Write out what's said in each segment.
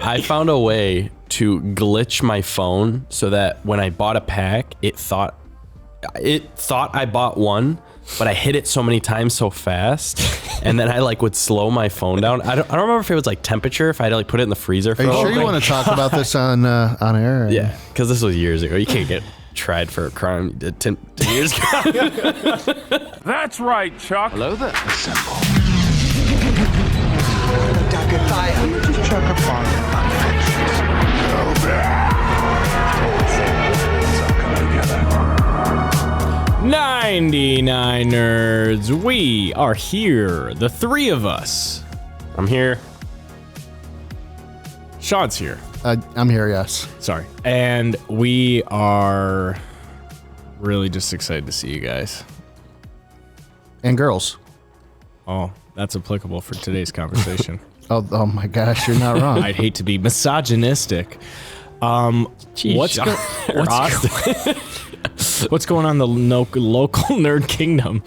I found a way to glitch my phone so that when I bought a pack, it thought I bought one, but I hit it so many times so fast, and then I like would slow my phone down. I don't remember if it was like temperature, if I had to like put it in the freezer. Are you sure you want to talk about this on air? Yeah, because this was years ago. You can't get tried for a crime you did 10 years ago. That's right, Chuck. Hello there. Assemble. Just chuck a fire. 99 nerds, we are here, the three of us. I'm here. Sean's here. I'm here, yes. Sorry. And we are really just excited to see you guys. And girls. Oh, that's applicable for today's conversation. Oh my gosh, you're not wrong. I'd hate to be misogynistic. What's going on in the local nerd kingdom?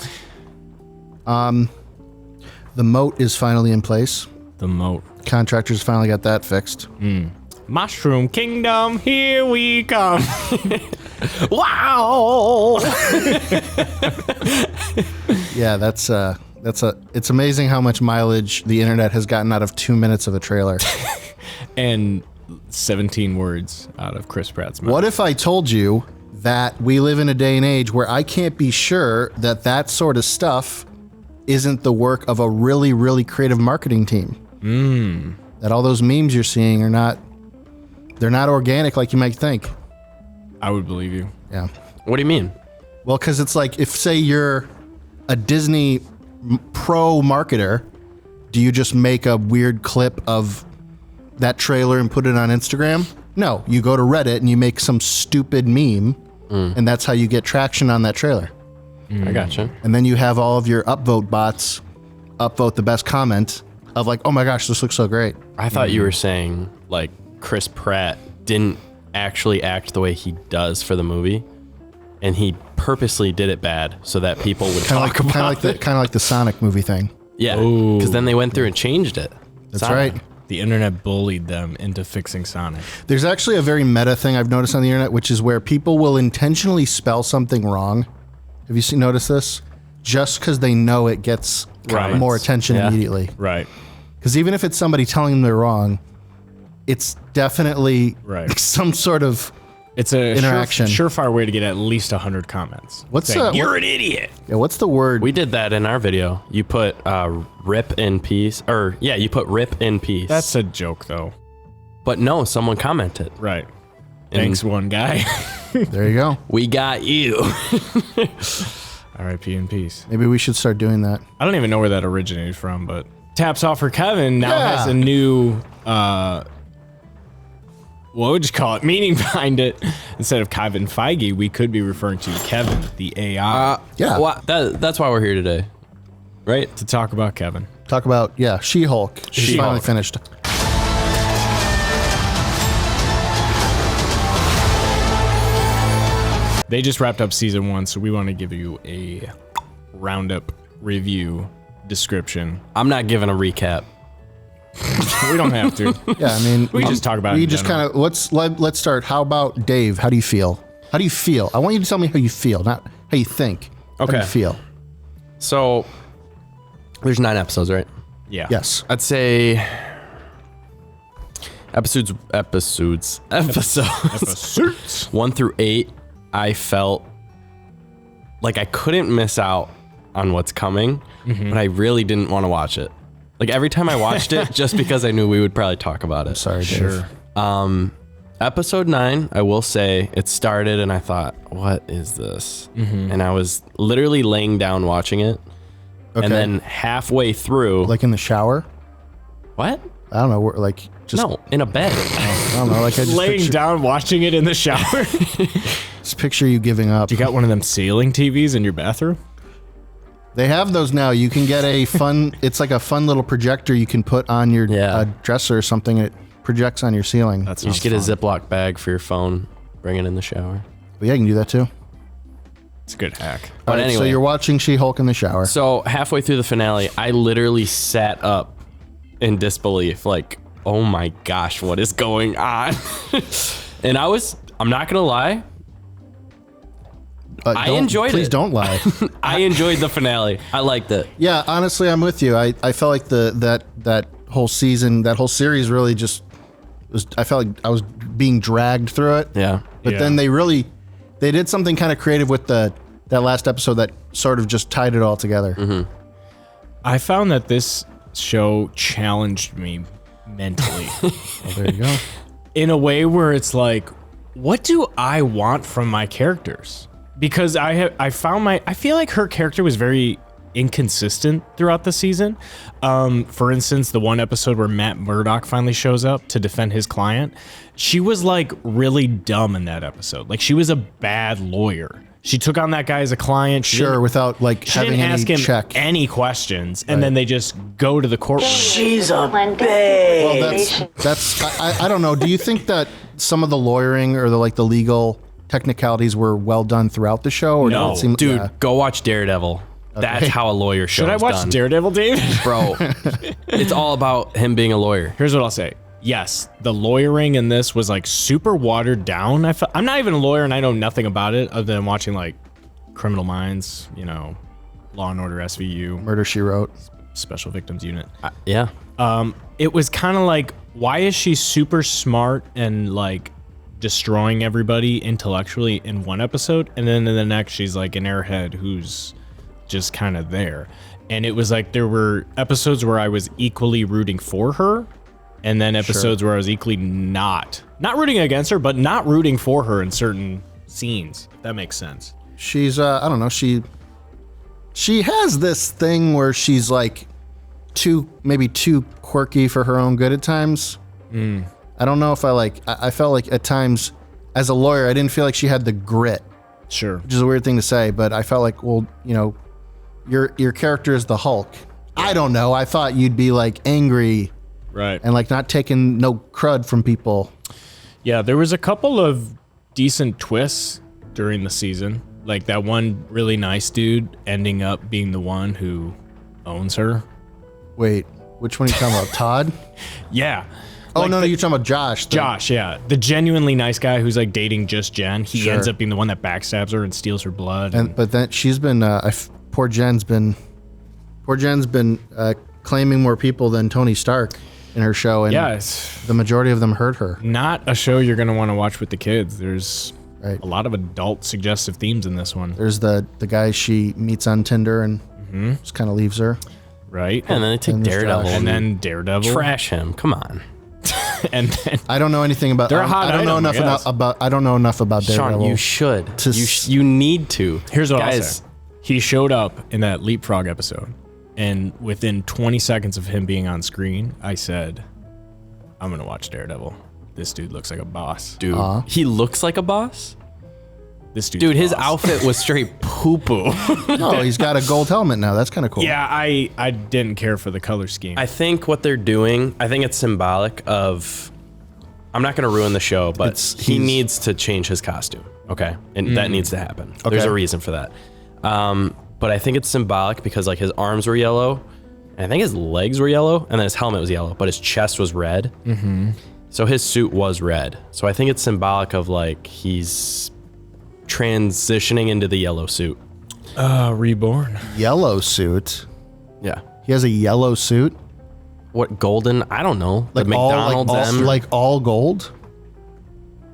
The moat is finally in place. The moat. Contractors finally got that fixed. Mushroom Kingdom, here we come. Wow. Yeah, it's amazing how much mileage the internet has gotten out of 2 minutes of a trailer. And 17 words out of Chris Pratt's mouth. What if I told you that we live in a day and age where I can't be sure that that sort of stuff isn't the work of a really, really creative marketing team? That all those memes you're seeing they're not organic like you might think. I would believe you. Yeah. What do you mean? Well, because it's like, if say you're a Disney pro marketer, do you just make a weird clip of that trailer and put it on Instagram? No, you go to Reddit and you make some stupid meme, and that's how you get traction on that trailer. I gotcha. And then you have all of your upvote bots upvote the best comment of like, oh my gosh, this looks so great. I thought you were saying like Chris Pratt didn't actually act the way he does for the movie, and he purposely did it bad so that people would talk about it. Kind of like the Sonic movie thing. Yeah, because then they went through and changed it. That's right. The internet bullied them into fixing Sonic. There's actually a very meta thing I've noticed on the internet, which is where people will intentionally spell something wrong. Have you noticed this? Just because they know it gets more attention immediately. Right. Because even if it's somebody telling them they're wrong, it's definitely some sort of interaction. Surefire way to get at least 100 comments. You're an idiot. Yeah, what's the word? We did that in our video. You put rip in peace, or yeah, you put rip in peace. That's a joke though. But no, someone commented. Right. Thanks, one guy. There you go. We got you. R.I.P. in peace. Maybe we should start doing that. I don't even know where that originated from, but Taps Off for Kevin now has a new, what would you call it, meaning behind it. Instead of Kevin Feige, we could be referring to Kevin, the AI. Yeah. Well, that's why we're here today, right? To talk about Kevin. Talk about, She-Hulk. She's finally finished. They just wrapped up season 1, so we want to give you a roundup review description. I'm not giving a recap. We don't have to. Yeah, I mean, we just talk about it. We just kind of let's start. How about Dave? How do you feel? How do you feel? I want you to tell me how you feel, not how you think. Okay. How do you feel? So there's 9 episodes, right? Yeah. Yes. I'd say episodes 1 through 8. I felt like I couldn't miss out on what's coming, but I really didn't want to watch it. Like every time I watched it, just because I knew we would probably talk about it. Sorry, Dave. Sure. Episode 9, I will say, it started and I thought, what is this? And I was literally laying down watching it. Okay. And then halfway through... Like in the shower? What? I don't know. Like just No, in a bed. I don't know. Like I just laying down watching it in the shower. just picture you giving up. You got one of them ceiling TVs in your bathroom? They have those now. You can get a fun. It's like a fun little projector you can put on your dresser or something. And it projects on your ceiling. That's You just get a Ziploc bag for your phone, bring it in the shower. But yeah, you can do that too. It's a good hack. But Right, anyway, so you're watching She-Hulk in the shower. So halfway through the finale, I literally sat up in disbelief, like, oh my gosh, what is going on? And I'm not going to lie. I enjoyed it. Please don't lie. I enjoyed the finale. I liked it. Yeah, honestly, I'm with you. I felt like that whole season, that whole series really just was, I felt like I was being dragged through it. Yeah. But then they did something kind of creative with that last episode that sort of just tied it all together. Mm-hmm. I found that this show challenged me mentally. Well, there you go. In a way where it's like, what do I want from my characters? Because I feel like her character was very inconsistent throughout the season. For instance, the one episode where Matt Murdock finally shows up to defend his client, she was like really dumb in that episode. Like she was a bad lawyer. She took on that guy as a client. Without like She having didn't any ask him check. any questions, and then they just go to the courtroom. She's a babe. Well, that's I don't know. Do you think that some of the lawyering or the legal technicalities were well done throughout the show? Or No. did it seem, Dude, yeah. go watch Daredevil. That's how a lawyer show Should I is watch done. Daredevil, Dave? Bro, it's all about him being a lawyer. Here's what I'll say. Yes, the lawyering in this was like super watered down. I'm not even a lawyer and I know nothing about it other than watching like Criminal Minds, Law and Order SVU, Murder, She Wrote. Special Victims Unit. Yeah. It was kind of like, why is she super smart and like destroying everybody intellectually in one episode, and then in the next she's like an airhead who's just kind of there? And it was like there were episodes where I was equally rooting for her, and then episodes where I was equally not rooting against her, but not rooting for her in certain scenes. If that makes sense. She's I don't know, she has this thing where she's like maybe too quirky for her own good at times. I don't know if I felt like at times as a lawyer I didn't feel like she had the grit, Sure. which is a weird thing to say, but I felt like, well, your character is the Hulk. I don't know, I thought you'd be like angry Right. and like not taking no crud from people. Yeah, there was a couple of decent twists during the season. Like that one really nice dude ending up being the one who owns her. Wait, which one are you talking about? Todd? Yeah. Oh, Like no, the- you're talking about Josh. Josh, yeah. The genuinely nice guy who's like dating just Jen. He Sure. ends up being the one that backstabs her and steals her blood. But then she's been, poor Jen's been claiming more people than Tony Stark in her show, and yeah, it's the majority of them hurt her. not a show you're going to want to watch with the kids. There's Right. a lot of adult suggestive themes in this one. There's the guy she meets on Tinder and just kind of leaves her. Right? And then they take And there's Daredevil Josh. And then Daredevil. trash him. Come on. And then I don't know anything about. They're a hot I don't know item, I enough guess. about. I don't know enough about Daredevil. Sean, you should. To You, s- you need to. here's what I'll Guys, say. He showed up in that Leapfrog episode, and within 20 seconds of him being on screen, I said, I'm going to watch Daredevil. This dude looks like a boss. dude, he looks like a boss? This dude's Dude, a his boss. outfit was straight poo-poo. Oh, he's got a gold helmet now. That's kind of cool. Yeah, I didn't care for the color scheme. I think what they're doing, I think it's symbolic of, I'm not going to ruin the show, but he he's- needs to change his costume. Okay. And that needs to happen. There's a reason for that. But I think it's symbolic because like his arms were yellow, and I think his legs were yellow, and then his helmet was yellow, but his chest was red. Mm-hmm. So his suit was red. So I think it's symbolic of like he's transitioning into the yellow suit. Reborn. Yellow suit. Yeah. He has a yellow suit. What golden? I don't know. Like the all, McDonald's like all, M? like all gold.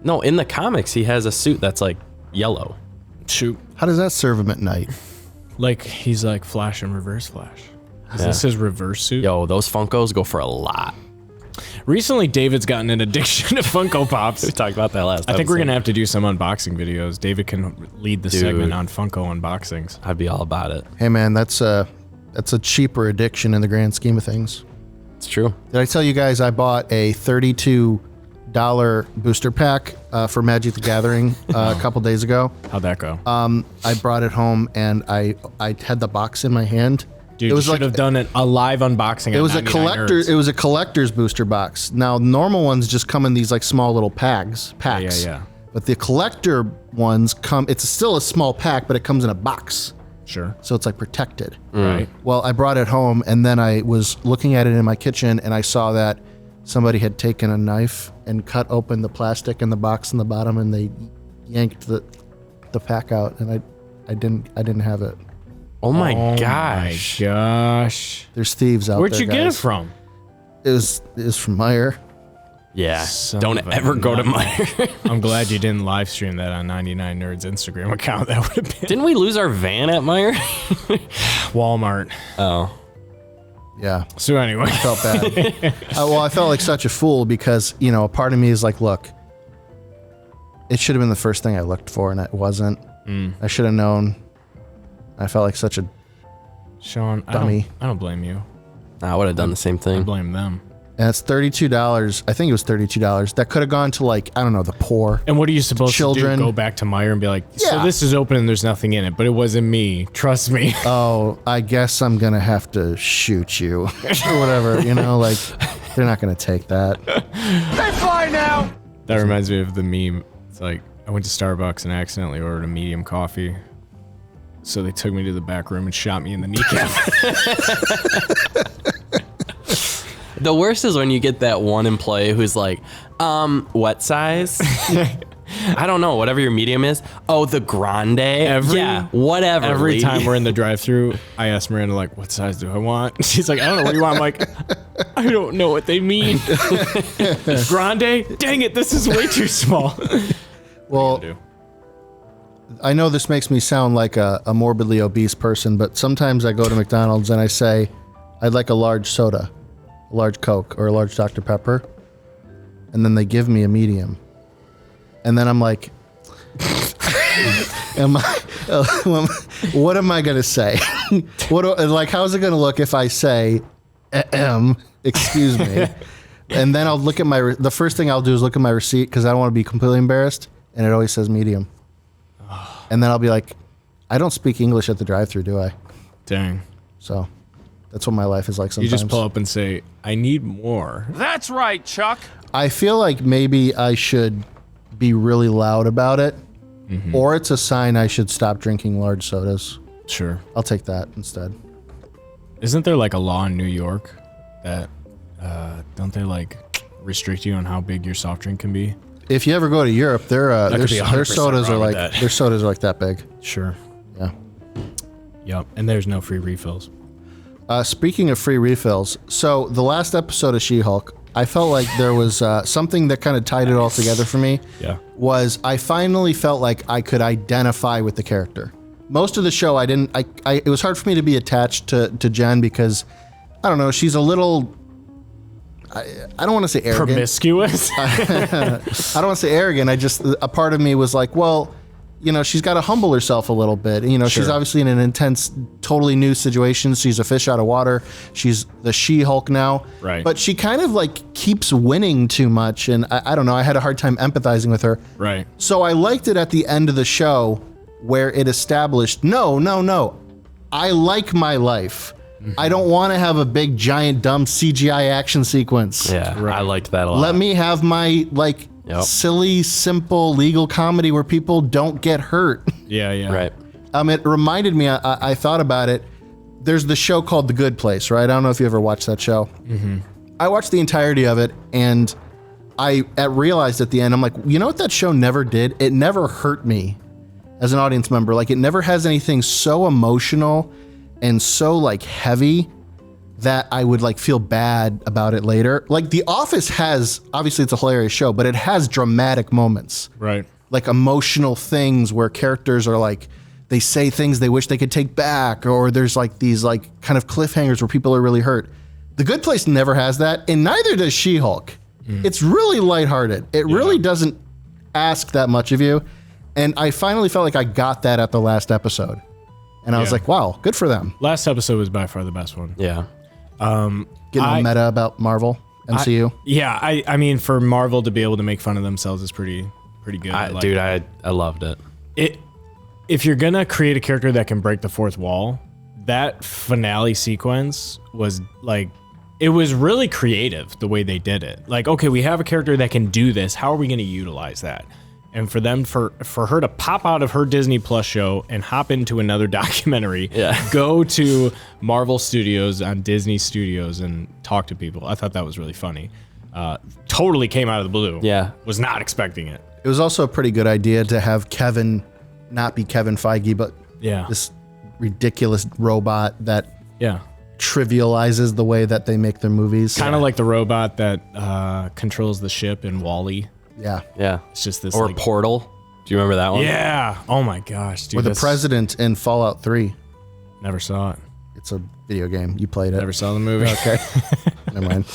No, in the comics he has a suit that's like yellow. Shoot. How does that serve him at night? Like, he's like Flash and Reverse Flash. Is this his reverse suit? Yo, those Funkos go for a lot. Recently, David's gotten an addiction to Funko Pops. We talked about that last I think we're episode. going to have to do some unboxing videos. David can lead the segment on Funko unboxings. I'd be all about it. Hey man, that's a cheaper addiction in the grand scheme of things. It's true. Did I tell you guys I bought a $32 booster pack for Magic the Gathering a couple days ago? How'd that go? I brought it home and I had the box in my hand. Dude, it was you should have done a live unboxing. It was a collector. It was a collector's booster box. Now, normal ones just come in these like small little packs. Yeah. But the collector ones come. It's still a small pack, but it comes in a box, Sure. so it's like protected. Right. Well, I brought it home, and then I was looking at it in my kitchen, and I saw that somebody had taken a knife and cut open the plastic in the box in the bottom, and they yanked the pack out, and I didn't have it. Oh my gosh. My gosh. There's thieves out Where'd there. you get it from? It was from Meyer. Yeah. Son Don't of a ever go to nut. Meyer. I'm glad you didn't live stream that on 99 Nerds Instagram account. That would have been Didn't we lose our van at Meyer? Walmart. Oh. Yeah. So anyway, I felt bad. I felt like such a fool because, a part of me is like, look, it should have been the first thing I looked for, and it wasn't. I should have known. I felt like such a Sean, dummy. I don't blame you. I would have done the same I thing. blame them. And it's $32. I think it was $32. That could have gone to I don't know, the poor. And what are you supposed to Children. do? Go back to Meyer and be like, so Yeah. this is open and there's nothing in it, but it wasn't me. Trust me. Oh, I guess I'm going to have to shoot you or whatever, they're not going to take that. They fly now! That reminds me of the meme. It's like, I went to Starbucks and accidentally ordered a medium coffee. So they took me to the back room and shot me in the kneecap. The worst is when you get that one employee who's like, what size? I don't know, whatever your medium is. Oh, the grande? Yeah, whatever. Every lady. time we're in the drive-thru, I ask Miranda, like, what size do I want? She's like, I don't know, what do you want? I'm like, I don't know what they mean. Grande? Dang it, this is way too small. Well, I know this makes me sound like a morbidly obese person, but sometimes I go to McDonald's and I say, I'd like a large soda, a large Coke, or a large Dr. Pepper. And then they give me a medium. And then I'm like, what am I going to say? How's it going to look if I say, excuse me? And then I'll look at the first thing I'll do is look at my receipt because I don't want to be completely embarrassed. And it always says medium. And then I'll be like, I don't speak English at the drive-thru, do I? Dang. So that's what my life is like sometimes. You just pull up and say, I need more. That's right, Chuck. I feel like maybe I should be really loud about it, or it's a sign I should stop drinking large sodas. Sure. I'll take that instead. Isn't there like a law in New York that, don't they restrict you on how big your soft drink can be? If you ever go to Europe, their could be 100% sodas are wrong with like that. their sodas are like that big. Sure. Yeah. Yep. And there's no free refills. Speaking of free refills, so the last episode of She-Hulk, I felt like there was something that kind of tied it all together for me. Yeah. Was I finally felt like I could identify with the character. Most of the show, I didn't. It was hard for me to be attached to Jen because I don't know. She's a little. I don't want to say arrogant. Promiscuous? I don't want to say arrogant. A part of me was like, well, she's got to humble herself a little bit. She's obviously in an intense, totally new situation. She's a fish out of water. She's the She-Hulk now. Right. But she kind of keeps winning too much. And I don't know. I had a hard time empathizing with her. Right. So I liked it at the end of the show where it established, no. I like my life. I don't want to have a big, giant, dumb CGI action sequence. Yeah, I liked that a lot. Let me have my silly, simple legal comedy where people don't get hurt. Yeah. Right. It reminded me. I thought about it. There's the show called The Good Place, right? I don't know if you ever watched that show. Mm-hmm. I watched the entirety of it, and I realized at the end, I'm like, you know what that show never did? It never hurt me as an audience member. It never has anything so emotional and so heavy that I would feel bad about it later. The Office has, obviously it's a hilarious show, but it has dramatic moments. Right. Emotional things where characters are they say things they wish they could take back, or there's these kind of cliffhangers where people are really hurt. The Good Place never has that, and neither does She-Hulk. It's really lighthearted. It really doesn't ask that much of you. And I finally felt like I got that at the last episode. And I was like, wow, good for them. Last episode was by far the best one. Yeah. Getting all meta about Marvel, MCU. I mean, for Marvel to be able to make fun of themselves is pretty good. I loved it. If you're gonna create a character that can break the fourth wall, that finale sequence was it was really creative the way they did it. Okay, we have a character that can do this. How are we gonna utilize that? And for them, for her to pop out of her Disney Plus show and hop into another documentary, go to Marvel Studios on Disney Studios and talk to people. I thought that was really funny. Totally came out of the blue. Yeah. Was not expecting it. It was also a pretty good idea to have Kevin not be Kevin Feige, but Yeah. this ridiculous robot that Yeah. trivializes the way that they make their movies. Kind of like the robot that controls the ship in WALL-E. Yeah. Yeah. It's just this. Or like, Portal. Do you remember that one? yeah. Oh my gosh, dude. Or the that's- president in Fallout 3. Never saw it. It's a video game. You played it. Never saw the movie. Okay. Never mind.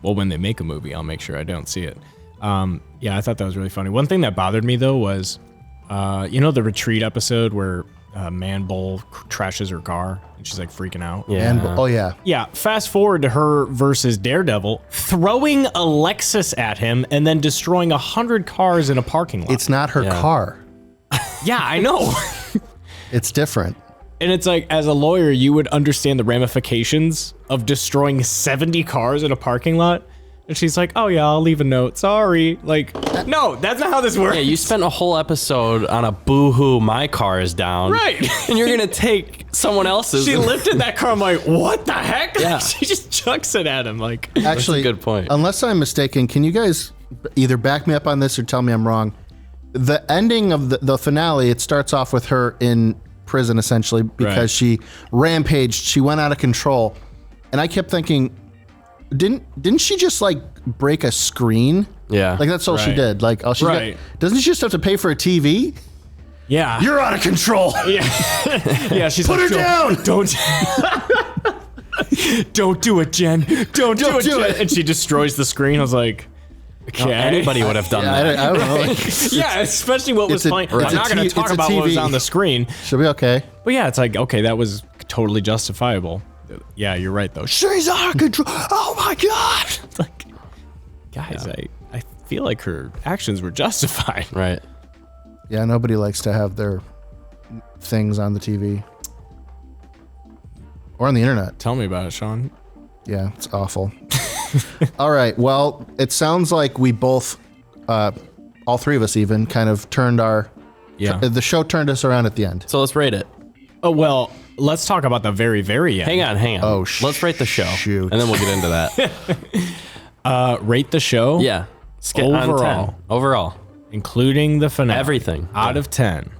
Well, when they make a movie, I'll make sure I don't see it. Yeah, I thought that was really funny. One thing that bothered me though was, the retreat episode where Man Bull trashes her car and she's like freaking out. Yeah. And oh yeah. Yeah, fast forward to her versus Daredevil, throwing a Lexus at him and then destroying 100 cars in a parking lot. It's not her car. Yeah, I know. It's different. And it's like, as a lawyer, you would understand the ramifications of destroying 70 cars in a parking lot. And she's like, oh yeah, I'll leave a note. Sorry. Like, no, that's not how this works. Yeah, you spent a whole episode on a boo-hoo, my car is down. Right. And you're going to take someone else's. She lifted that car. I'm like, what the heck? Yeah. She just chucks it at him. Like, Actually, good point. Unless I'm mistaken, can you guys either back me up on this or tell me I'm wrong? The ending of the finale, it starts off with her in prison essentially because Right. she rampaged. She went out of control, and I kept thinking, didn't she just like break a screen? Yeah. Like that's all she Right. did. Like all she Right. doesn't she just have to pay for a TV? yeah. You're out of control. Yeah, she's Put like, her down. Don't. Don't do it, Jen. Don't do do it, it. Jen. And she destroys the screen. I was like, okay. Anybody would have done I that. don't know. Like, Yeah, especially what was it's a- playing. it's I'm a not going T- to talk it's a about what was TV. on the screen. she'll be okay. But yeah, it's like, okay, that was totally justifiable. Yeah, you're right, though. She's out of control. Oh my God. It's like, guys, I feel like her actions were justified. Right. Yeah, nobody likes to have their things on the TV or on the internet. Tell me about it, Sean. Yeah, it's awful. All right. Well, it sounds like we both, all three of us even, kind of turned our. Yeah. The show turned us around at the end. So let's rate it. Oh, well, let's talk about the very, very end. Hang on. Oh, Let's rate the show. shoot. And then we'll get into that. Rate the show. Yeah. Skip on Overall. 10. Overall. Including the finale. Everything. Out of 10.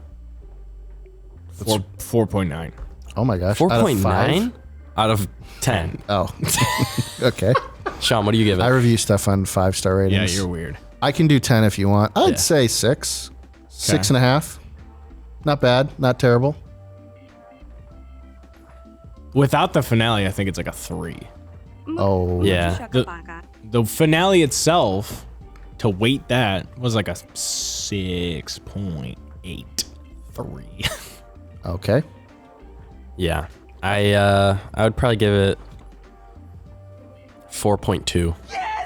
4.9. Oh my gosh. Out of 4.9 5? out of 10. Oh. Okay. Sean, what do you give it? I review stuff on 5-star Yeah, ratings. you're weird. I can do 10 if you want. I'd Yeah. say 6. 6.5. Not bad. Not terrible. Without the finale, I think it's like a 3. Oh. yeah. The finale itself, to weight that, was like a 6.83. Okay. Yeah. I would probably give it 4.2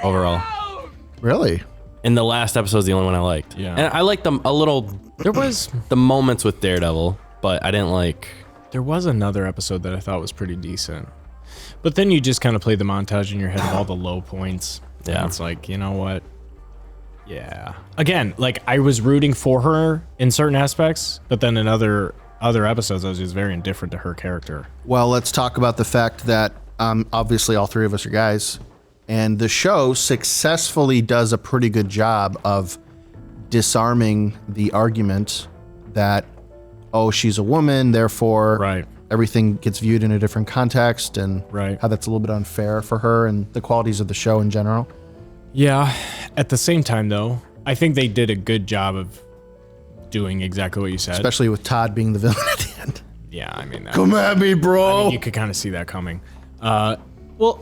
overall. Really? And the last episode's the only one I liked. Yeah. And I liked them a little. There was The moments with Daredevil, but I didn't like. there was another episode that I thought was pretty decent. But then you just kind of play the montage in your head of all the low points. Yeah. And it's like, you know what? Yeah. Again, like I was rooting for her in certain aspects, but then in other episodes I was just very indifferent to her character. Well, let's talk about the fact that obviously all three of us are guys, and the show successfully does a pretty good job of disarming the argument that, oh, she's a woman, therefore Right. everything gets viewed in a different context, and Right. how that's a little bit unfair for her and the qualities of the show in general. Yeah. At the same time, though, I think they did a good job of doing exactly what you said. Especially with Todd being the villain at the end. Yeah, I mean, that, Come at me, bro. you could kind of see that coming. Well,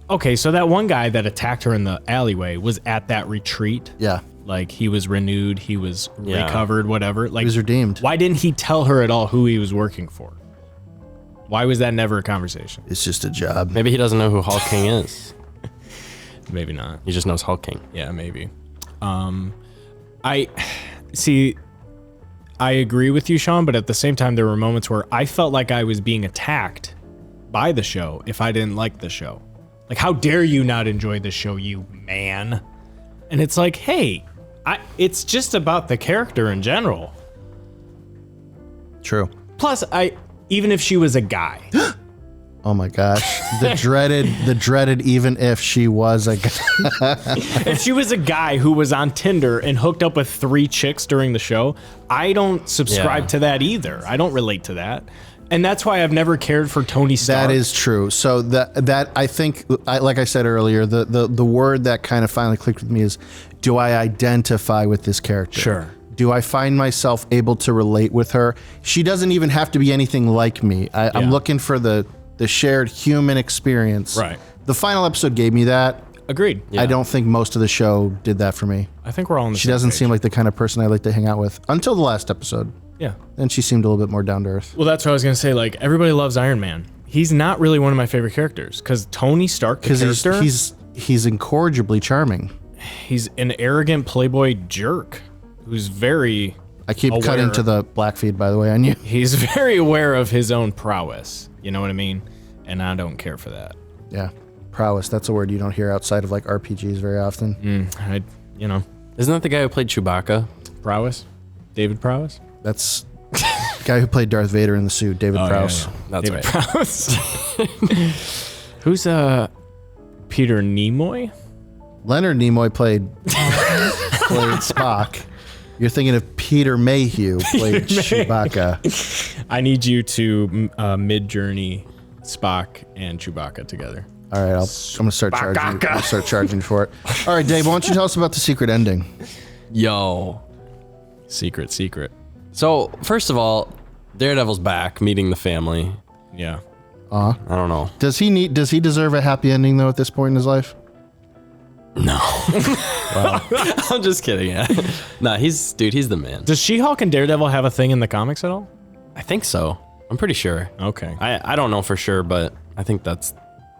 okay, so that one guy that attacked her in the alleyway was at that retreat. Yeah. Like he was renewed, he was Yeah. recovered, whatever. Like He was redeemed. Why didn't he tell her at all who he was working for? Why was that never a conversation? It's just a job. Maybe he doesn't know who Hulk King is. Maybe not. He just knows Hulk King. Yeah, maybe. I see. I agree with you, Sean, but at the same time, there were moments where I felt like I was being attacked by the show if I didn't like the show. Like, how dare you not enjoy the show, you man? And it's like, hey, it's just about the character in general. True. Plus, even if she was a guy, Oh my gosh, the dreaded. Even if she was a guy, If she was a guy who was on Tinder and hooked up with 3 chicks during the show, I don't subscribe to that either. I don't relate to that. And that's why I've never cared for Tony Stark. that is true. So that I think, like I said earlier, the word that kind of finally clicked with me is, do I identify with this character? Sure. Do I find myself able to relate with her? She doesn't even have to be anything like me. I'm looking for the shared human experience. Right. The final episode gave me that. Agreed. I don't think most of the show did that for me. I think we're all on the She same doesn't page. seem like the kind of person I like to hang out with until the last episode. Yeah. Then she seemed a little bit more down to earth. Well, that's what I was going to say. Like, everybody loves Iron Man. He's not really one of my favorite characters because Tony Stark, the Because character, he's incorrigibly charming. he's an arrogant playboy jerk who's very... I keep aware. cutting to the black feed, by the way, on you. He's very aware of his own prowess. You know what I mean? And I don't care for that. Yeah. Prowess, that's a word you don't hear outside of like RPGs very often. Isn't that the guy who played Chewbacca? Prowess? David Prowess? That's the guy who played Darth Vader in the suit, David Prowse. That's David right. Prowse. Who's Peter Nimoy? Leonard Nimoy played Spock. You're thinking of Peter Mayhew played Chewbacca. I need you to mid-journey Spock and Chewbacca together. All right, I'm gonna start charging. I'm gonna start charging for it. All right, Dave, why don't you tell us about the secret ending? Yo. Secret. So, first of all, Daredevil's back, meeting the family. Yeah. I don't know. Does he deserve a happy ending though at this point in his life? No. I'm just kidding. Yeah. Nah, he's the man. Does She-Hulk and Daredevil have a thing in the comics at all? I think so. I'm pretty sure. Okay. I don't know for sure, but I think that's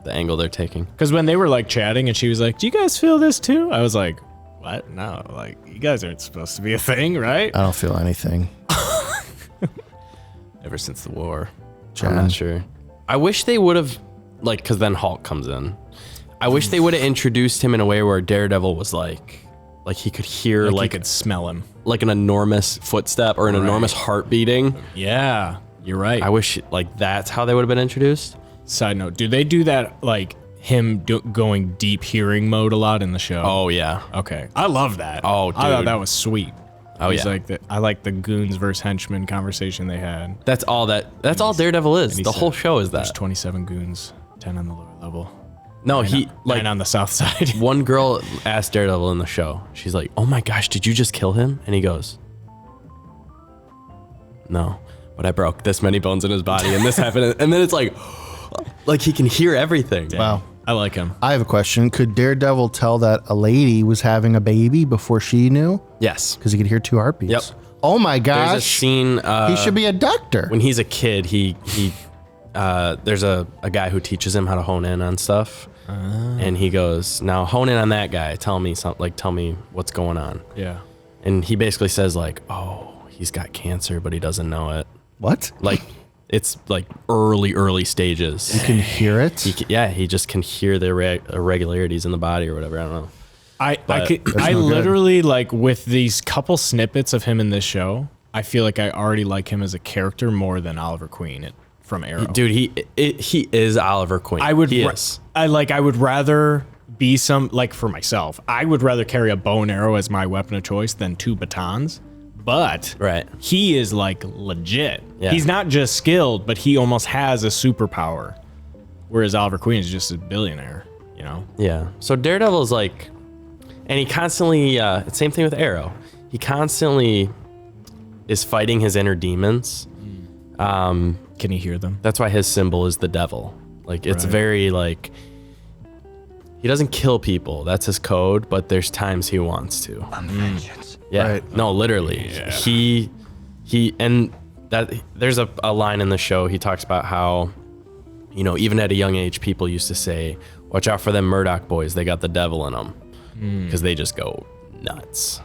the angle they're taking. Because when they were like chatting and she was like, do you guys feel this too? I was like, what? No, like, you guys aren't supposed to be a thing, right? I don't feel anything. Ever since the war. John. I'm not sure. I wish they would have, like, because then Hulk comes in. I wish they would have introduced him in a way where Daredevil was like he could hear You like could smell him. like an enormous footstep or an enormous heart beating. Yeah, you're right. I wish like that's how they would have been introduced. Side note, do they do that, like, him going deep hearing mode a lot in the show? Oh yeah. Okay. I love that. Oh, I thought dude. that was sweet. Oh He's yeah. like I like the goons versus henchmen conversation they had. That's all Daredevil is. he The said, whole show is There's that. 27 goons, 10 on the lower level. No, he like 9 on the south side. one girl asked Daredevil in the show. She's like, "Oh my gosh, did you just kill him?" And he goes, "No, but I broke this many bones in his body, and this happened." And then it's like he can hear everything. Wow. I like him. I have a question. Could Daredevil tell that a lady was having a baby before she knew? Yes. Because he could hear 2 heartbeats. Yep. Oh my There's a gosh. scene. He should be a doctor. When he's a kid, there's a guy who teaches him how to hone in on stuff, and he goes, "Now hone in on that guy. Tell me something. Like tell me what's going on." Yeah. And he basically says like, "Oh, he's got cancer, but he doesn't know it." What? Like it's like early stages. You can hear it? He just can hear the irregularities in the body or whatever. I don't know. I no good. literally, like, with these couple snippets of him in this show, I feel like I already like him as a character more than Oliver Queen from Arrow. Dude, he is Oliver Queen. I would He is. I would rather be for myself. I would rather carry a bow and arrow as my weapon of choice than 2 batons. But Right. he is like legit. Yeah. He's not just skilled, but he almost has a superpower. Whereas Oliver Queen is just a billionaire, you know? Yeah. So Daredevil is like, and he constantly, same thing with Arrow. He constantly is fighting his inner demons. Can he hear them? That's why his symbol is the devil. Like it's Right. very like, he doesn't kill people. That's his code, but there's times he wants to. Yeah. Right. No, literally. He and that there's a line in the show. He talks about how, you know, even at a young age, people used to say, "Watch out for them Murdoch boys. They got the devil in them," because they just go nuts.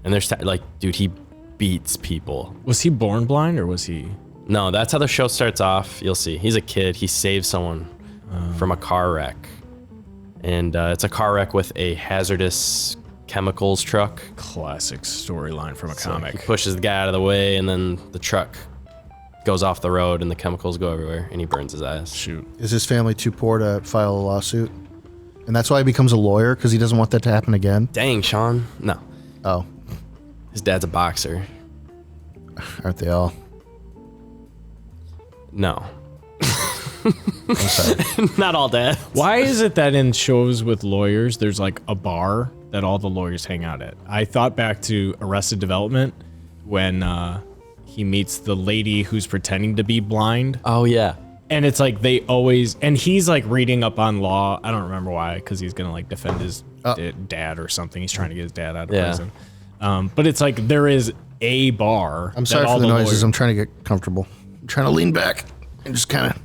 And there's like, dude, he beats people. Was he born blind or was he? No, that's how the show starts off. You'll see. He's a kid. He saves someone from a car wreck, and it's a car wreck with a hazardous chemicals truck. Classic storyline from a So comic. he pushes the guy out of the way, and then the truck goes off the road and the chemicals go everywhere and he burns his ass. Shoot. Is his family too poor to file a lawsuit? And that's why he becomes a lawyer, because he doesn't want that to happen again? Dang, Sean. No. Oh, His dad's a boxer. aren't they all? No. I'm sorry. Not all dad. Why is it that in shows with lawyers, there's like a bar that all the lawyers hang out at? I thought back to Arrested Development when he meets the lady who's pretending to be blind. Oh, yeah. And it's like they always, and he's like reading up on law. I don't remember why, because he's going to like defend his dad or something. He's trying to get his dad out of prison. But it's like there is a bar. I'm sorry that for all the noises. lawyers- I'm trying to get comfortable. I'm trying to lean back and just kind of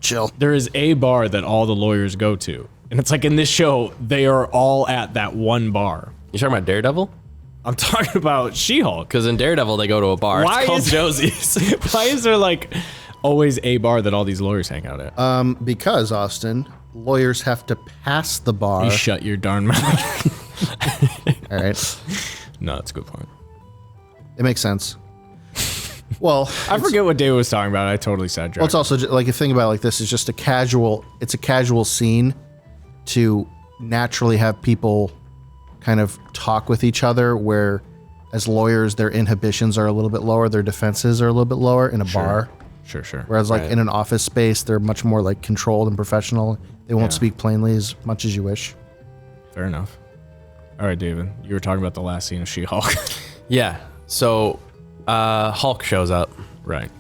chill. There is a bar that all the lawyers go to. And it's like in this show, they are all at that one bar. You talking about Daredevil? I'm talking about She-Hulk. Because in Daredevil, they go to a bar. Why It's called is- Josie's. Why is there like always a bar that all these lawyers hang out at? Because, Austin, lawyers have to pass the bar. You shut your darn mouth. All right. No, that's a good point. It makes sense. Well, I forget what David was talking about. I totally sidetracked. well, it's also like, a thing about it like this is just it's a casual scene to naturally have people kind of talk with each other, where as lawyers, their inhibitions are a little bit lower, their defenses are a little bit lower in a bar. Sure. Whereas like Right. in an office space, they're much more like controlled and professional. They won't Yeah. speak plainly as much as you wish. Fair enough. All right, David. You were talking about the last scene of She-Hulk. Yeah. So Hulk shows up. Right.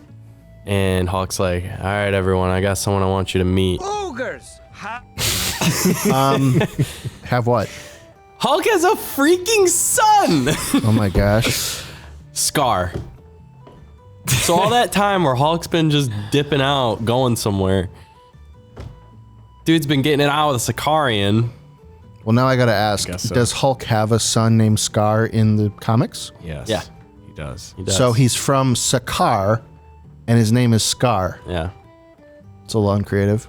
And Hulk's like, all right, everyone, I got someone I want you to meet. Boogers. Have what? Hulk has a freaking son! Oh my gosh. Scar. So all that time where Hulk's been just dipping out, going somewhere, dude's been getting it out with a Sicarian. Well, now I gotta ask, Guess so. does Hulk have a son named Scar in the comics? Yes. Yeah. He does. He does. So he's from Sakaar, and his name is Scar. Yeah. It's a little uncreative.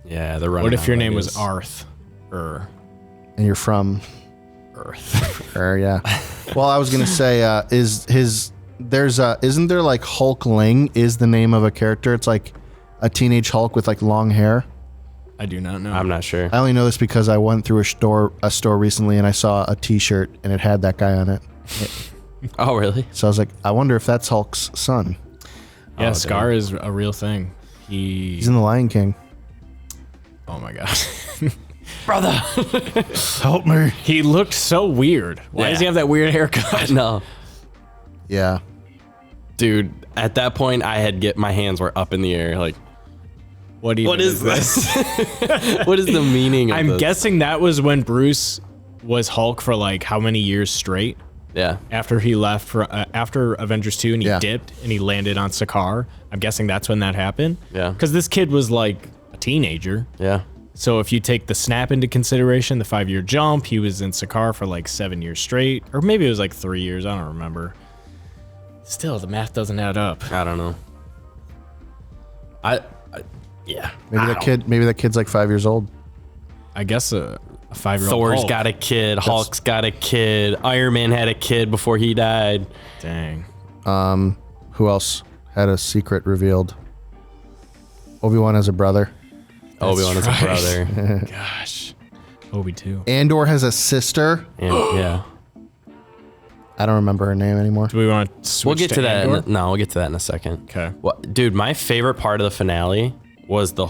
Yeah, they're running What out if your of name was ideas. Arth? And you're from Earth. yeah. Well, I was gonna say, isn't there like Hulkling is the name of a character? It's like a teenage Hulk with like long hair. I do not know. I'm not sure. I only know this because I went through a store recently and I saw a T-shirt and it had that guy on it. Oh, really? So I was like, I wonder if that's Hulk's son. Yeah, Oh, Scar is a real thing. He's in the Lion King. Oh my gosh. Brother! Help me. He looked so weird. Why does he Yeah. have that weird haircut? No. Yeah. Dude, at that point, my hands were up in the air. Like, What is this? What is the meaning of I'm this? guessing that was when Bruce was Hulk for like how many years straight? Yeah. After he left for after Avengers 2 and he Yeah. dipped and he landed on Sakaar. I'm guessing that's when that happened. Yeah. Because this kid was like a teenager. Yeah. So if you take the snap into consideration, the 5-year jump, he was in Sakaar for like 7 years straight. Or maybe it was like 3 years. I don't remember. Still, the math doesn't add up. I don't know. Yeah. Maybe that kid's like 5 years old. I guess a 5-year-old Thor's Hulk. got a kid. Hulk's got a kid. Iron Man had a kid before he died. Dang. Who else had a secret revealed? Obi-Wan has a brother. Obi-Wan is a right. brother. Gosh. Obi too. Andor has a sister. And, yeah. I don't remember her name anymore. Do we want to switch We'll get to that. Andor? We'll get to that in a second. Okay. Dude, my favorite part of the finale was the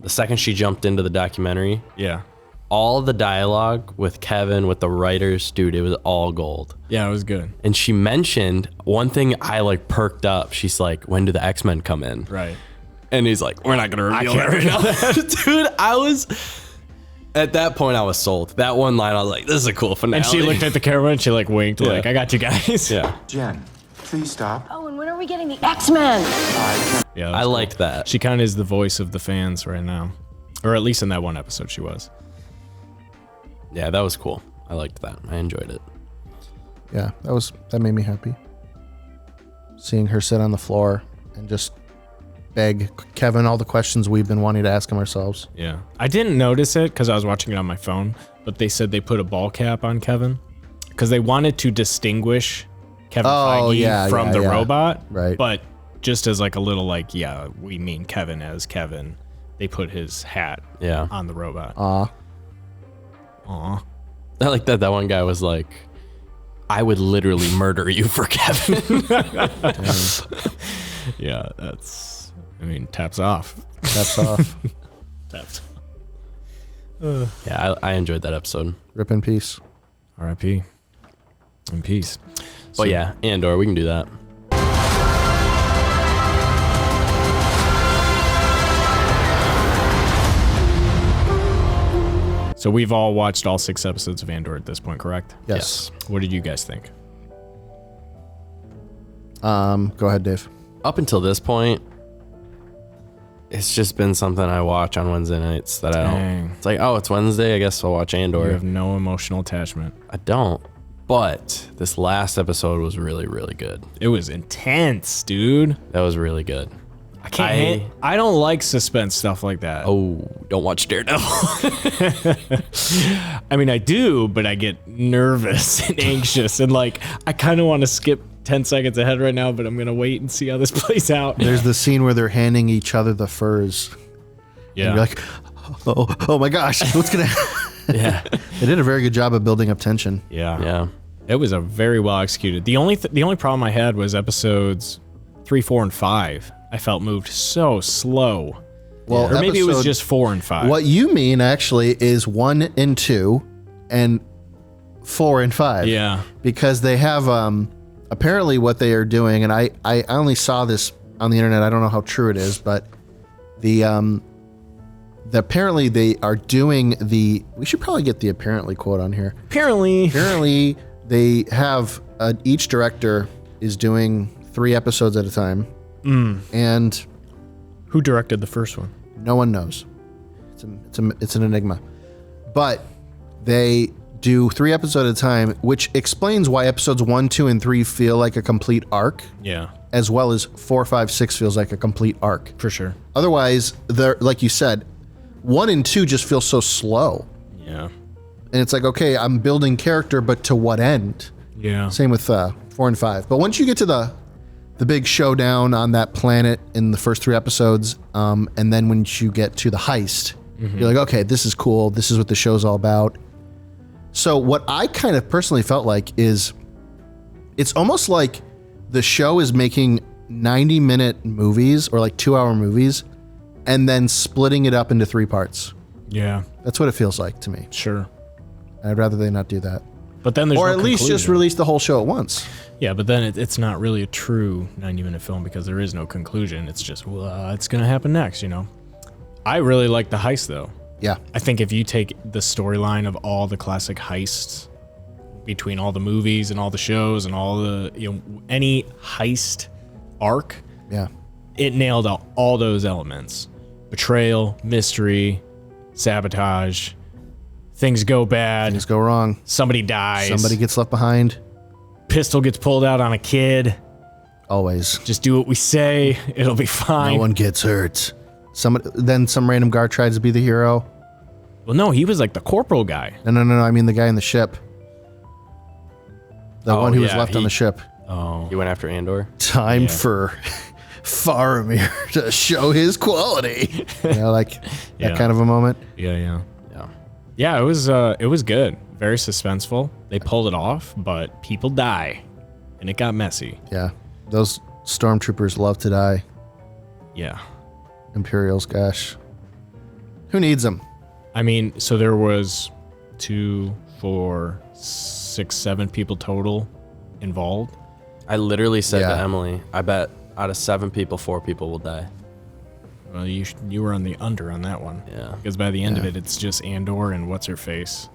second she jumped into the documentary, Yeah. all the dialogue with Kevin, with the writers, dude, it was all gold. Yeah, it was good. And she mentioned one thing I like perked up. She's like, when do the X-Men come in? Right. And he's like, we're not going to reveal that right now. Dude, at that point, I was sold. That one line, I was like, this is a cool finale. And she looked at the camera and she like winked, Yeah. like, I got you guys. Yeah. Jen, please stop. Oh, and when are we getting the X-Men? Yeah, that I was cool. liked that. She kind of is the voice of the fans right now. Or at least in that one episode she was. Yeah, that was cool. I liked that. I enjoyed it. Yeah, that made me happy. Seeing her sit on the floor and just beg Kevin all the questions we've been wanting to ask him ourselves. Yeah. I didn't notice it because I was watching it on my phone, but they said they put a ball cap on Kevin because they wanted to distinguish Kevin Feige from the robot. Right. But just as like a little like, yeah, we mean Kevin as Kevin. They put his hat on the robot. Aw. I like that one guy was like, I would literally murder you for Kevin. Yeah, that's, I mean, taps off. That's off. Taps. Yeah, I enjoyed that episode. Rip in peace. R.I.P. In peace. But yeah, Andor, we can do that. So we've all watched all 6 episodes of Andor at this point, correct? Yes. What did you guys think? Go ahead, Dave. Up until this point, it's just been something I watch on Wednesday nights that I don't. Dang. It's like, oh, it's Wednesday. I guess I'll watch You Andor. have no emotional attachment. I don't. But this last episode was really, really good. It was intense, dude. That was really good. I don't like suspense stuff like that. Oh, don't watch Daredevil. I mean, I do, but I get nervous and anxious, and like I kind of want to skip 10 seconds ahead right now, but I'm gonna wait and see how this plays out. There's the scene where they're handing each other the furs. Yeah. And you're like, oh my gosh, what's gonna happen? Yeah. They did a very good job of building up tension. Yeah. Yeah. It was a very well executed. The only problem I had was episodes 3, 4, and 5. I felt moved so slow. Well, Or maybe it was episode- just 4 and 5. What you mean actually is 1 and 2 and 4 and 5. Yeah. Because they have apparently what they are doing, and I only saw this on the internet. I don't know how true it is, but apparently they are doing we should probably get the apparently quote on here. Apparently they have each director is doing 3 episodes at a time. And Who directed the first one? no one knows. It's an enigma. But they do 3 episodes at a time, which explains why episodes 1, 2, and 3 feel like a complete arc, Yeah, as well as 4, 5, 6 feels like a complete arc. for sure. Otherwise, they're like you said, 1 and 2 just feel so slow. Yeah. And it's like, okay, I'm building character, but to what end? Yeah. Same with 4 and 5. But once you get to the big showdown on that planet in the first 3 episodes, and then when you get to the heist, you're like, okay, this is cool. This is what the show's all about. So what I kind of personally felt like is it's almost like the show is making 90-minute movies or like 2-hour movies and then splitting it up into 3 parts. Yeah. That's what it feels like to me. Sure. I'd rather they not do that. But then there's Or no at least just conclusion. release the whole show at once. Yeah, but then it's not really a true 90-minute film because there is no conclusion. It's just what's gonna happen next, you know. I really like the heist though. Yeah. I think if you take the storyline of all the classic heists between all the movies and all the shows and all the any heist arc, Yeah. it nailed all those elements: betrayal, mystery, sabotage. Things go bad. Things go wrong. Somebody dies. Somebody gets left behind. Pistol gets pulled out on a kid. Always. Just do what we say. It'll be fine. No one gets hurt. Then some random guard tries to be the hero. Well, no, he was like the corporal guy. No. I mean the guy in the ship. The one who was left on the ship. Oh. You went after Andor? Time Yeah. for Faramir to show his quality. Like Yeah. that kind of a moment. Yeah. Yeah. Yeah, it was good. Very suspenseful. They pulled it off, but people die. And it got messy. Yeah. Those stormtroopers love to die. Yeah. Imperials, gosh. Who needs them? I mean, so there was 2, 4, 6, 7 people total involved. I literally said Yeah. to Emily, I bet out of 7 people, 4 people will die. Well, you were on the under on that one. Yeah. Because by the end of it, it's just Andor and what's her face.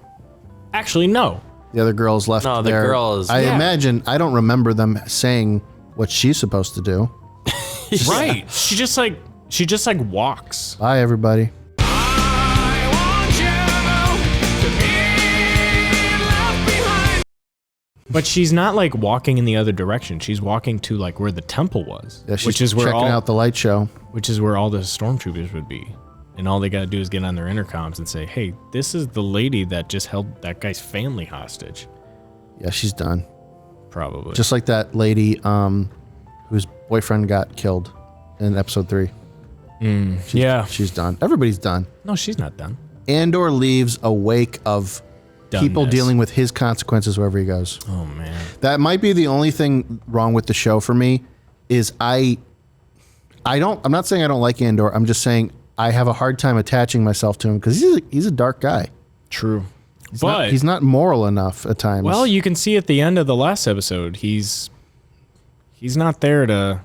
Actually, no. The other girl's left No, the there. girl is- I Yeah. imagine, I don't remember them saying what she's supposed to do. Right. She just like walks. Bye, everybody. But she's not like walking in the other direction. She's walking to like where the temple was, Yeah, she's which is where checking out the light show. which is where all the stormtroopers would be. And all they got to do is get on their intercoms and say, "Hey, this is the lady that just held that guy's family hostage." Yeah, she's done. Probably. Just like that lady whose boyfriend got killed in episode 3. Yeah. She's done. Everybody's done. No, she's not done. Andor leaves a wake of people Doneness. dealing with his consequences wherever he goes. Oh man. That might be the only thing wrong with the show for me is I'm not saying I don't like Andor. I'm just saying I have a hard time attaching myself to him because he's a dark guy. True. He's not moral enough at times. Well, you can see at the end of the last episode, he's not there to.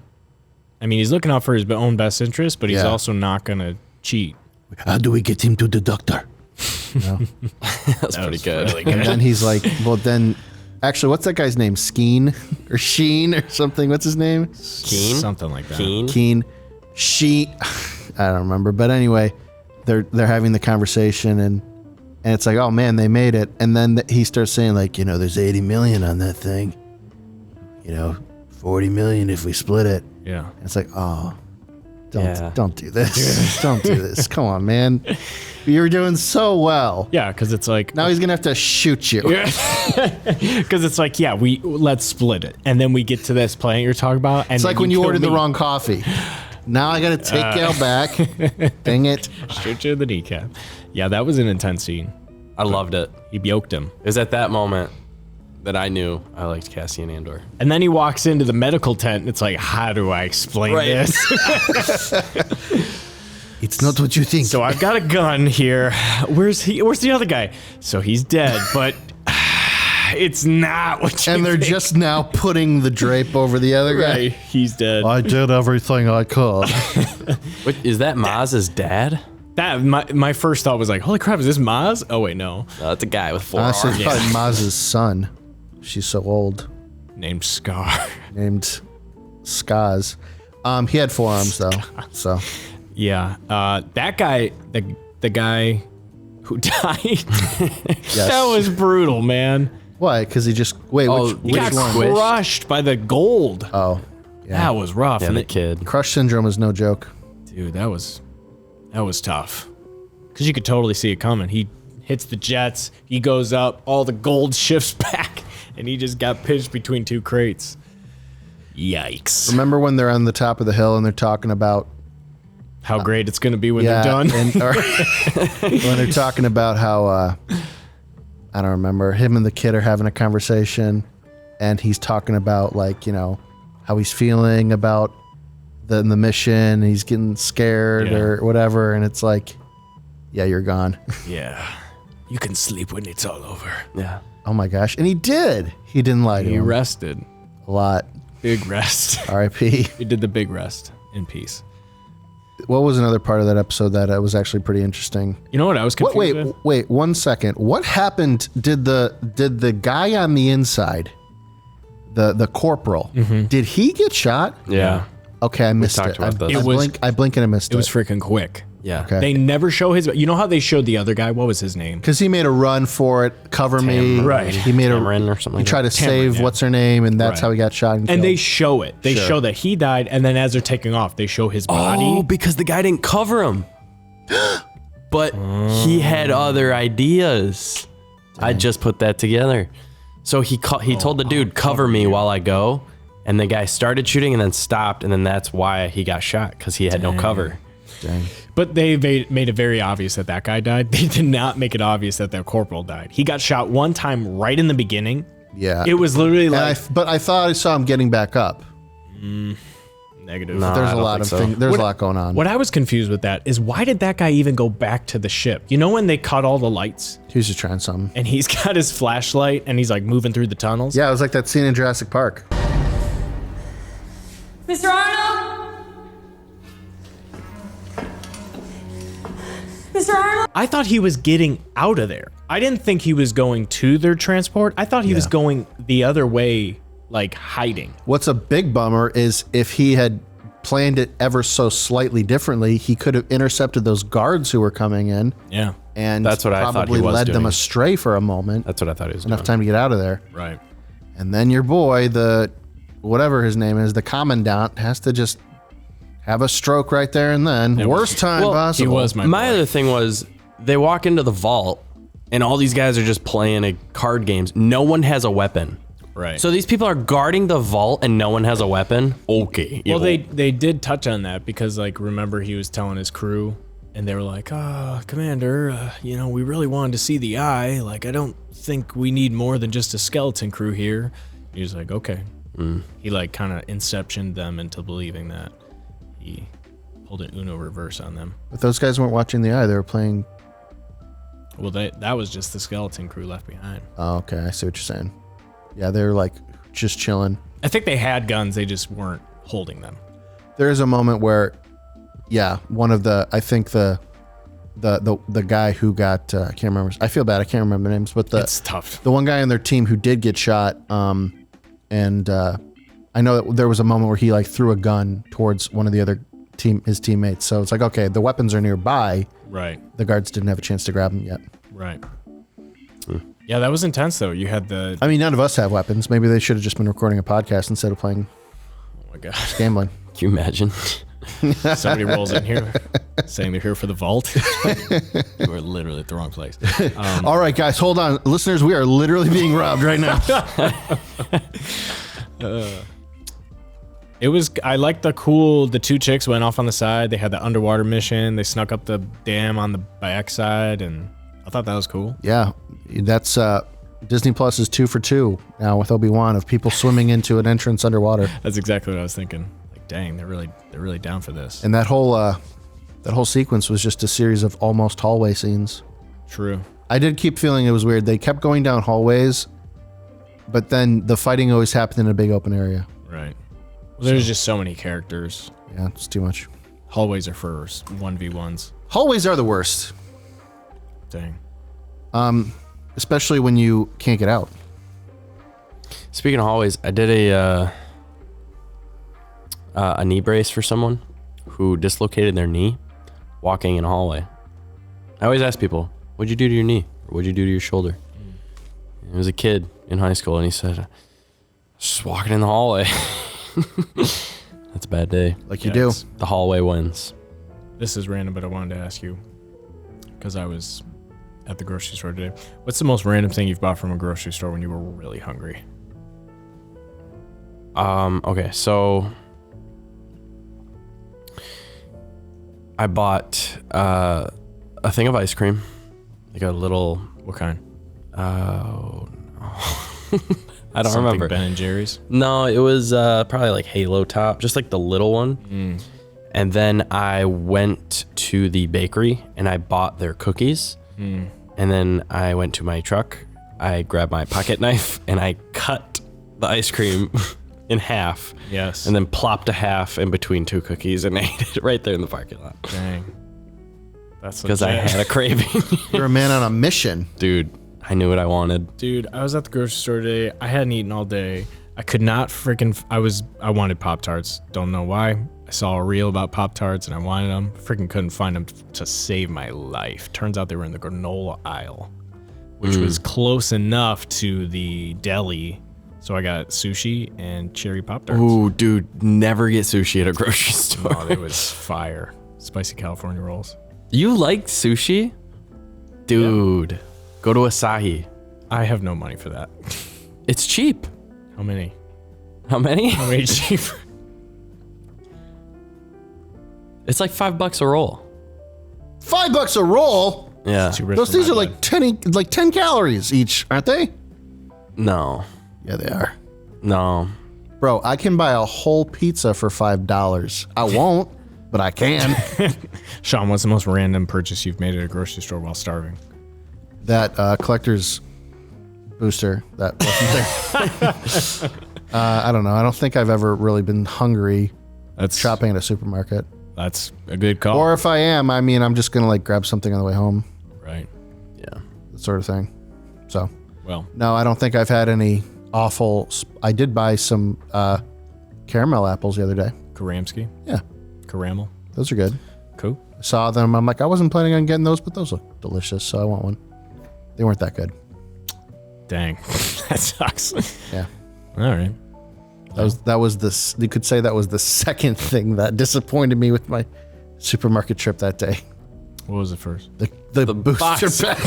I mean, he's looking out for his own best interest, but he's Yeah. also not going to cheat. How do we get him to the doctor? That's pretty good. Really And then he's like, well, then, actually, what's that guy's name? Skeen or Sheen or something? What's his name? Keen? Something like that. Keen? Keen. I don't remember. But anyway, they're having the conversation and it's like, oh man, they made it. And then he starts saying like, there's 80 million on that thing. 40 million if we split it. Yeah. And it's like, oh, Yeah. don't do this. Don't do this. Come on, man. You were doing so well. Yeah, because it's like Now he's gonna have to shoot you. because it's like let's split it, and then we get to this plan you're talking about, and It's like when you ordered the wrong coffee. Now I gotta take you back. Dang it. shoot you in the kneecap. Yeah, that was an intense scene. I loved it. He yoked him, It was at that moment that I knew I liked Cassian Andor. and then he walks into the medical tent, and it's like, how do I explain Right. this? It's not what you think. So I've got a gun here. Where's the other guy? So he's dead, but it's not what you and they're think. just now putting the drape over the other guy. right. He's dead. I did everything I could. Wait, is that Maz's dad? That my first thought was like, holy crap, is this Maz? Oh wait, no. No, that's a guy with 4 Honestly, arms. it's probably Maz's son. She's so old. Named Scar. Named Skaz. He had 4 arms though. So Yeah, that guy, the guy who died, that was brutal, man. why? Because he just which He got one? crushed by the gold. Oh, yeah. That was rough. Yeah, And the kid. Crush syndrome is no joke. dude, that was tough. Because you could totally see it coming. He hits the jets, he goes up, all the gold shifts back, and he just got pitched between 2 crates. Yikes. Remember when they're on the top of the hill and they're talking about How great it's going to be when they're done. or when they're talking about how I don't remember, him and the kid are having a conversation and he's talking about like, how he's feeling about the mission, he's getting scared Yeah. or whatever, and it's like, yeah, you're gone. Yeah. You can sleep when it's all over. Yeah. Oh my gosh. And he did. He didn't lie to He him rested. a lot. Big rest. R.I.P. He did the big rest in peace. What was another part of that episode that was actually pretty interesting? You know what I was What, confused with? wait, 1 second. What happened? Did the guy on the inside, the corporal, did he get shot? Yeah. Okay, I missed talked it. about this. It was- I blink and I missed It it. was freaking quick. Yeah. Okay. They never show his. You know how they showed the other guy? What was his name? Because he made a run for it, cover me. Right. He made Cameron or something He like tried to save yeah. what's her name, and that's Right. how he got shot and killed. And they show it. They Sure. show that he died, and then as they're taking off, they show his body. Oh, because the guy didn't cover him. But he had other ideas. I just put that together. So he told the dude, cover me while I go. And the guy started shooting and then stopped. And then that's why he got shot, because he had no cover. Dang. But they made it very obvious that that guy died. They did not make it obvious that their corporal died. He got shot one time right in the beginning. Yeah. It was literally And like but I thought I saw him getting back up. negative. No. There's I a don't lot think of so. things. There's a lot going on. What I was confused with that is why did that guy even go back to the ship? You know when they cut all the lights He was just trying something. and he's got his flashlight and he's like moving through the tunnels? Yeah, it was like that scene in Jurassic Park. Mr. Arnold? Mr. Arnold? I thought he was getting out of there. I didn't think he was going to their transport. I thought he was going the other way, like hiding. What's a big bummer is if he had planned it ever so slightly differently, he could have intercepted those guards who were coming in Yeah. and That's what I thought probably he was led them doing. astray for a moment. That's what I thought he was Enough doing. time to get out of there. Right. And then your boy, the whatever his name is, the commandant, has to just have a stroke right there and then. Worst time Well, possible. He was my My boy. other thing was they walk into the vault and all these guys are just playing card games. No one has a weapon. Right. So these people are guarding the vault and no one has a weapon? Okay. Well, they did touch on that because, like, remember he was telling his crew, and they were like, Commander, we really wanted to see the eye. Like, I don't think we need more than just a skeleton crew here. He was like, okay. He, like, kind of inceptioned them into believing that. He pulled an Uno reverse on them. But those guys weren't watching the eye. They were playing. Well, that was just the skeleton crew left behind. Oh, okay. I see what you're saying. Yeah, they're like just chilling. I think they had guns. They just weren't holding them. There is a moment where, one of I think the guy who got, I can't remember. I feel bad. I can't remember the names, but It's tough. The one guy on their team who did get shot, and I know that there was a moment where he like threw a gun towards one of the other his teammates. So it's like, okay, the weapons are nearby. Right. The guards didn't have a chance to grab them yet. Right. Yeah, that was intense though. You had the. I mean, none of us have weapons. Maybe they should have just been recording a podcast instead of playing Oh my gosh. gambling. Can you imagine? Somebody rolls in here saying they're here for the vault. You are literally at the wrong place. All right, guys, hold on. Listeners, we are literally being robbed right now. I liked the two chicks went off on the side. They had the underwater mission. They snuck up the dam on the backside, and I thought that was cool. Yeah, that's Disney Plus is 2 for 2 now with Obi-Wan of people swimming into an entrance underwater. That's exactly what I was thinking. Like, dang, they're really down for this. And that whole sequence was just a series of almost hallway scenes. True. I did keep feeling it was weird. They kept going down hallways, but then the fighting always happened in a big open area. Right. Well, there's just so many characters. Yeah, it's too much. Hallways are for 1v1s. Hallways are the worst. Dang. Especially when you can't get out. Speaking of hallways, I did a knee brace for someone who dislocated their knee walking in a hallway. I always ask people, what'd you do to your knee? Or what'd you do to your shoulder? It was a kid in high school, and he said, just walking in the hallway. That's a bad day. Like you do. The hallway wins. This is random, but I wanted to ask you, because I was at the grocery store today. What's the most random thing you've bought from a grocery store when you were really hungry? Okay, so I bought a thing of ice cream, like a little. What kind? Oh no, I don't Something remember. Ben and Jerry's. No, it was probably like Halo Top, just like the little one. And then I went to the bakery and I bought their cookies. And then I went to my truck. I grabbed my pocket knife and I cut the ice cream in half. Yes. And then plopped a half in between two cookies and ate it right there in the parking lot. Dang. That's Because I had a craving. You're a man on a mission. Dude, I knew what I wanted. Dude, I was at the grocery store today. I hadn't eaten all day. I could not I wanted Pop-Tarts. Don't know why. I saw a reel about Pop-Tarts and I wanted them. Freaking couldn't find them to save my life. Turns out they were in the granola aisle, which was close enough to the deli. So I got sushi and cherry Pop-Tarts. Ooh, dude, never get sushi at a grocery store. Oh, it was fire. Spicy California rolls. You like sushi? Dude, go to Asahi. I have no money for that. It's cheap. How many? How many? How many cheap? It's like $5 a roll. $5 a roll? Yeah. Too rich Those for things my are blood. like 10 calories each, aren't they? No. Yeah, they are. No. Bro, I can buy a whole pizza for $5. I won't, but I can. Sean, what's the most random purchase you've made at a grocery store while starving? That collector's booster that wasn't there. I don't know. I don't think I've ever really been hungry That's shopping at a supermarket. That's a good call. Or if I am, I mean, I'm just going to like grab something on the way home, Right. Yeah. that sort of thing. So, Well, no, I don't think I've had any awful. I did buy some caramel apples the other day. Karamsky. Yeah, Caramel. those are good. Cool. I saw them. I'm like, I wasn't planning on getting those, but those look delicious, so I want one. They weren't that good. Dang. That sucks. Yeah. All right. That was the you could say that was the second thing that disappointed me with my supermarket trip that day. What was it first? The booster box. pack.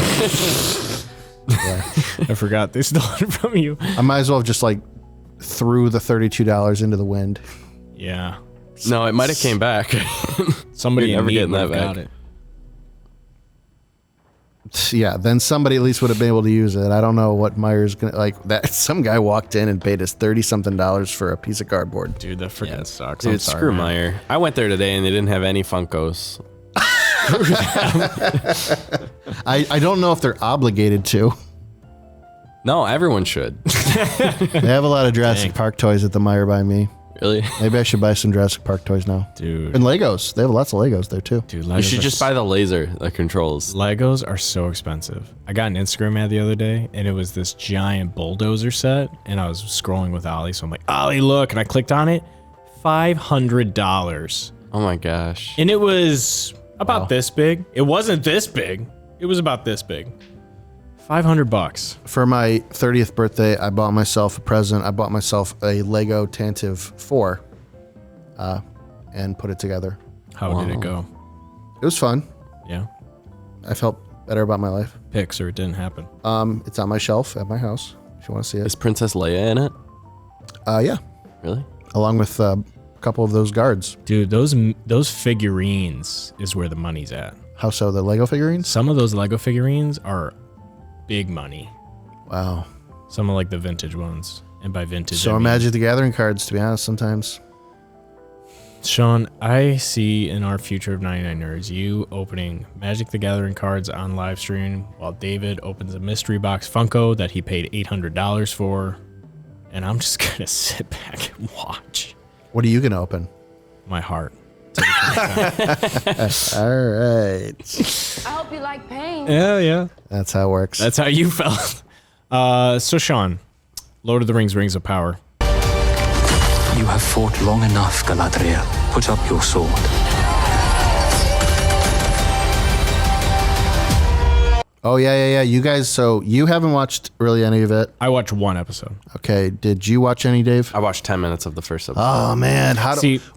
I forgot they stole it from you. I might as well have just like threw the $32 into the wind. Yeah. No, it might have came back. Somebody You're never in getting need that got back. it. Yeah, then somebody at least would have been able to use it. I don't know what Meyer's gonna like. That some guy walked in and paid us $30-something for a piece of cardboard. Dude, that freaking sucks. Dude, I'm sorry, screw man. Meyer. I went there today and they didn't have any Funkos. I don't know if they're obligated to. No, everyone should. They have a lot of Jurassic Park toys at the Meyer by me. Really? Maybe I should buy some Jurassic Park toys now. Dude. And Legos. They have lots of Legos there too. Dude, You should just buy the laser that controls. Legos are so expensive. I got an Instagram ad the other day, and it was this giant bulldozer set, and I was scrolling with Ollie, so I'm like, Ollie, look, and I clicked on it, $500. Oh my gosh. And it was about this big. It wasn't this big. It was about this big. $500. For my 30th birthday, I bought myself a present. I bought myself a Lego Tantive 4 and put it together. How did it go? It was fun. Yeah. I felt better about my life. Pics or it didn't happen. It's on my shelf at my house if you want to see it. Is Princess Leia in it? Yeah, Really? along with a couple of those guards. Dude, those figurines is where the money's at. How so? The Lego figurines? Some of those Lego figurines are big money. Wow. Some of like the vintage ones. And by vintage, So I are mean- Magic the Gathering cards, to be honest, sometimes. Sean, I see in our future of 99 Nerds, you opening Magic the Gathering cards on live stream while David opens a mystery box Funko that he paid $800 for. And I'm just going to sit back and watch. What are you going to open? My heart. All right. I hope you like pain. Yeah. That's how it works. That's how you felt. So Sean, Lord of the Rings of Power. You have fought long enough, Galadriel. Put up your sword. Oh, yeah. You guys, so you haven't watched really any of it. I watched one episode. Okay. Did you watch any, Dave? I watched 10 minutes of the first episode. Oh, man.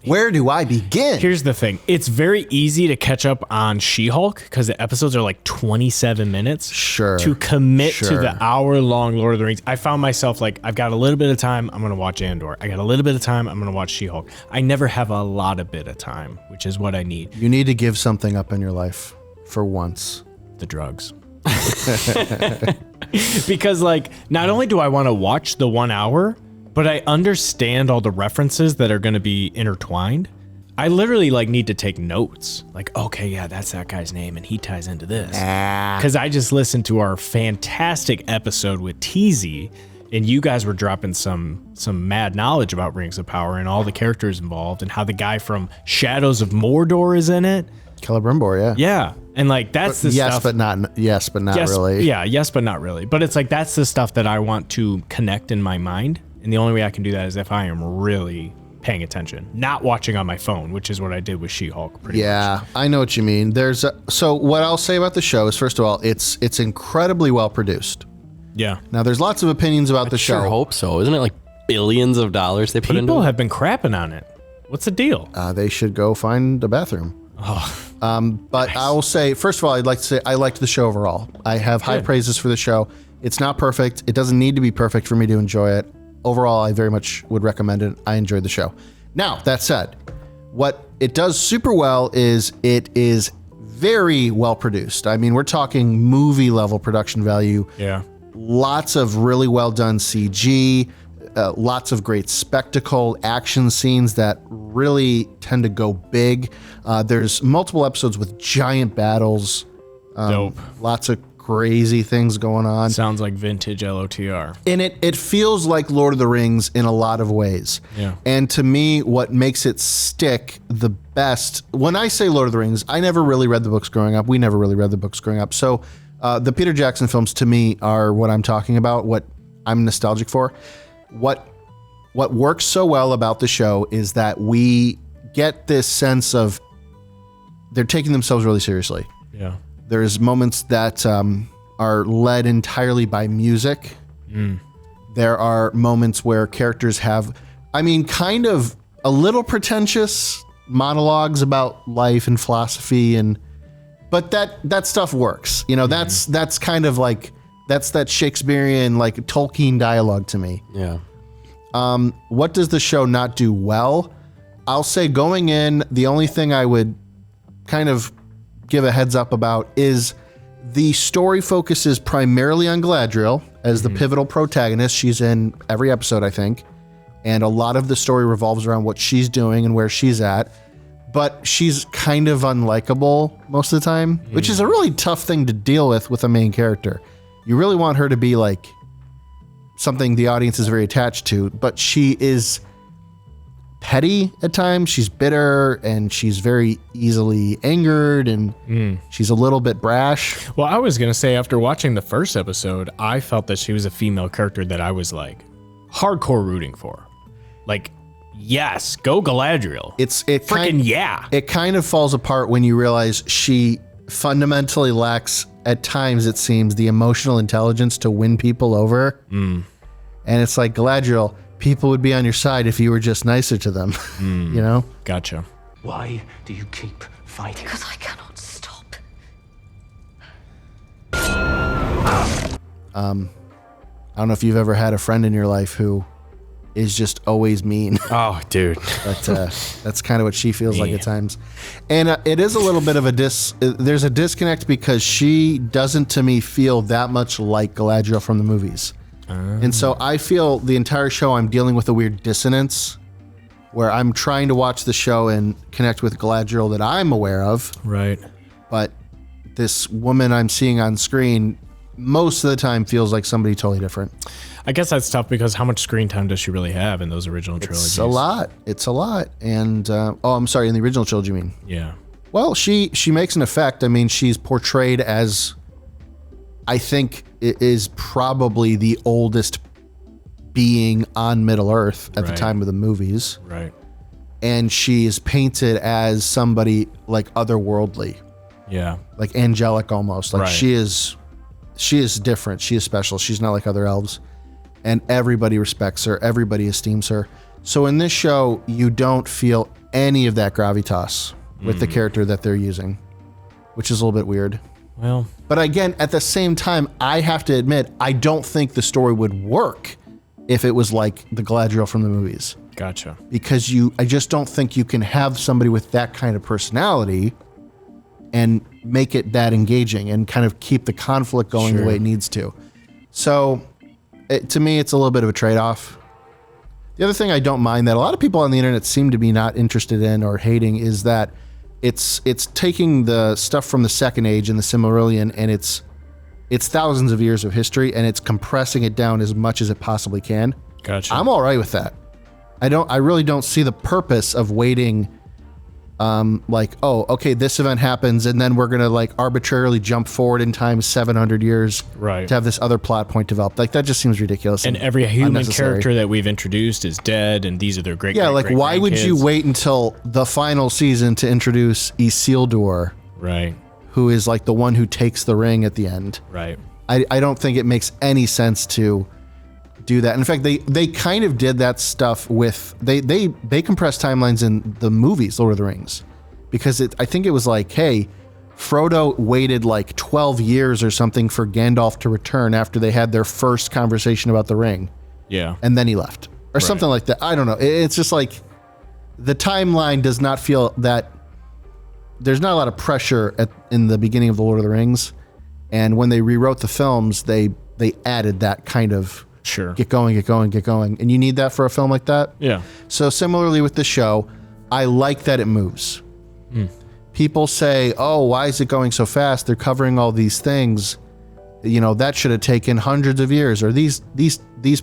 Where do I begin? Here's the thing. It's very easy to catch up on She-Hulk because the episodes are like 27 minutes. Sure. To commit to Sure. the hour-long Lord of the Rings, I found myself like, I've got a little bit of time, I'm going to watch Andor. I got a little bit of time, I'm going to watch She-Hulk. I never have a lot of bit of time, which is what I need. You need to give something up in your life for once. The drugs. Because like, not only do I want to watch the 1 hour, but I understand all the references that are going to be intertwined. I literally like need to take notes. Like, okay, yeah, that's that guy's name and he ties into this. Because I just listened to our fantastic episode with TZ and you guys were dropping some mad knowledge about Rings of Power and all the characters involved and how the guy from Shadows of Mordor is in it. Celebrimbor, yeah. Yeah. And like, that's the yes, stuff. but not really. Yeah, yes, but not really. But it's like, that's the stuff that I want to connect in my mind. And the only way I can do that is if I am really paying attention, not watching on my phone, which is what I did with She-Hulk pretty much. Yeah, I know what you mean. So what I'll say about the show is, first of all, it's incredibly well produced. Yeah. Now, there's lots of opinions about the show. Sure hope so. Isn't it like billions of dollars they put into People it? have been crapping on it. What's the deal? They should go find a bathroom. But I will say, first of all, I'd like to say I liked the show overall. I have high praises for the show. It's not perfect. It doesn't need to be perfect for me to enjoy it. Overall, I very much would recommend it. I enjoyed the show. Now, that said, what it does super well is it is very well produced. I mean, we're talking movie level production value. Yeah. Lots of really well done CG, lots of great spectacle, action scenes that really tend to go big. There's multiple episodes with giant battles. Dope. Lots of crazy things going on. Sounds like vintage LOTR. And it feels like Lord of the Rings in a lot of ways. Yeah. And to me, what makes it stick the best, when I say Lord of the Rings, I never really read the books growing up. We never really read the books growing up. So the Peter Jackson films to me are what I'm talking about, what I'm nostalgic for. What works so well about the show is that we get this sense of they're taking themselves really seriously. Yeah. There's moments that are led entirely by music. There are moments where characters have, kind of a little pretentious monologues about life and philosophy, but that stuff works. You know, that's kind of like That's that Shakespearean, like Tolkien dialogue to me. Yeah. What does the show not do well? I'll say going in, the only thing I would kind of give a heads up about is the story focuses primarily on Galadriel as the pivotal protagonist. She's in every episode, I think. And a lot of the story revolves around what she's doing and where she's at. But she's kind of unlikable most of the time, which is a really tough thing to deal with a main character. You really want her to be like something the audience is very attached to, but she is petty at times. She's bitter and she's very easily angered and she's a little bit brash. Well, I was going to say, after watching the first episode, I felt that she was a female character that I was like hardcore rooting for. Like, yes, go Galadriel. It kind of falls apart when you realize she fundamentally lacks, at times it seems, the emotional intelligence to win people over. And it's like, Galadriel, people would be on your side if you were just nicer to them. You know? Gotcha. Why do you keep fighting? Because I cannot stop. I don't know if you've ever had a friend in your life who is just always mean. Oh, dude. But that's kind of what she feels like at times. And it is a little bit of there's a disconnect because she doesn't, to me, feel that much like Galadriel from the movies. And so I feel the entire show I'm dealing with a weird dissonance where I'm trying to watch the show and connect with Galadriel that I'm aware of. Right. But this woman I'm seeing on screen most of the time feels like somebody totally different. I guess that's tough because how much screen time does she really have in those original trilogies? It's a lot. And, I'm sorry, in the original trilogy, you mean? Yeah. Well, she makes an effect. I mean, she's portrayed as, I think, it is probably the oldest being on Middle Earth at the time of the movies. Right. And she is painted as somebody like otherworldly. Yeah. Like angelic almost. Like Right. she is different. She is special. She's not like other elves. And everybody respects her. Everybody esteems her. So in this show, you don't feel any of that gravitas with the character that they're using, which is a little bit weird. Well, but again, at the same time, I have to admit, I don't think the story would work if it was like the Galadriel from the movies. Gotcha. Because I just don't think you can have somebody with that kind of personality and make it that engaging and kind of keep the conflict going the way it needs to. So to me, it's a little bit of a trade-off. The other thing I don't mind that a lot of people on the internet seem to be not interested in or hating is that it's taking the stuff from the Second Age and the Silmarillion, and it's thousands of years of history, and it's compressing it down as much as it possibly can. Gotcha. I'm all right with that. I really don't see the purpose of waiting. Like, oh, okay, this event happens, and then we're gonna like arbitrarily jump forward in time 700 years Right. to have this other plot point developed. Like that just seems ridiculous. And every human unnecessary. character that we've introduced is dead, and these are their great. Yeah, like why would you wait until the final season to introduce Isildur, Right. who is like the one who takes the ring at the end? Right. I don't think it makes any sense to do that. In fact, they kind of did that stuff with they compressed timelines in the movies Lord of the Rings, because I think it was like, hey, Frodo waited like 12 years or something for Gandalf to return after they had their first conversation about the ring. Yeah. And then he left or something like that. I don't know. It's just like the timeline does not feel that there's not a lot of pressure in the beginning of the Lord of the Rings. And when they rewrote the films, they added that kind of get going. And you need that for a film like that. Yeah. So similarly with the show, I like that it moves. People say, oh, why is it going so fast? They're covering all these things. You know, that should have taken hundreds of years, or these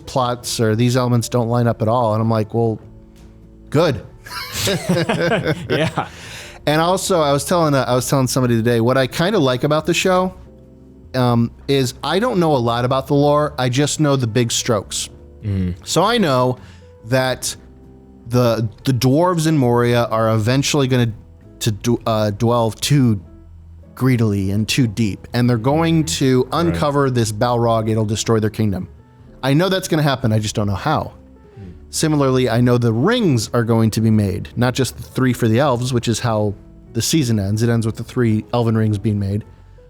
plots or these elements don't line up at all. And I'm like, well, good. Yeah. And also I was telling somebody today, what I kind of like about the show is I don't know a lot about the lore. I just know the big strokes. So I know that the dwarves in Moria are eventually going to delve too greedily and too deep, and they're going to uncover this Balrog. It'll destroy their kingdom. I know that's going to happen. I just don't know how. Similarly, I know the rings are going to be made, not just the 3 for the elves, which is how the season ends. It ends with the 3 elven rings being made.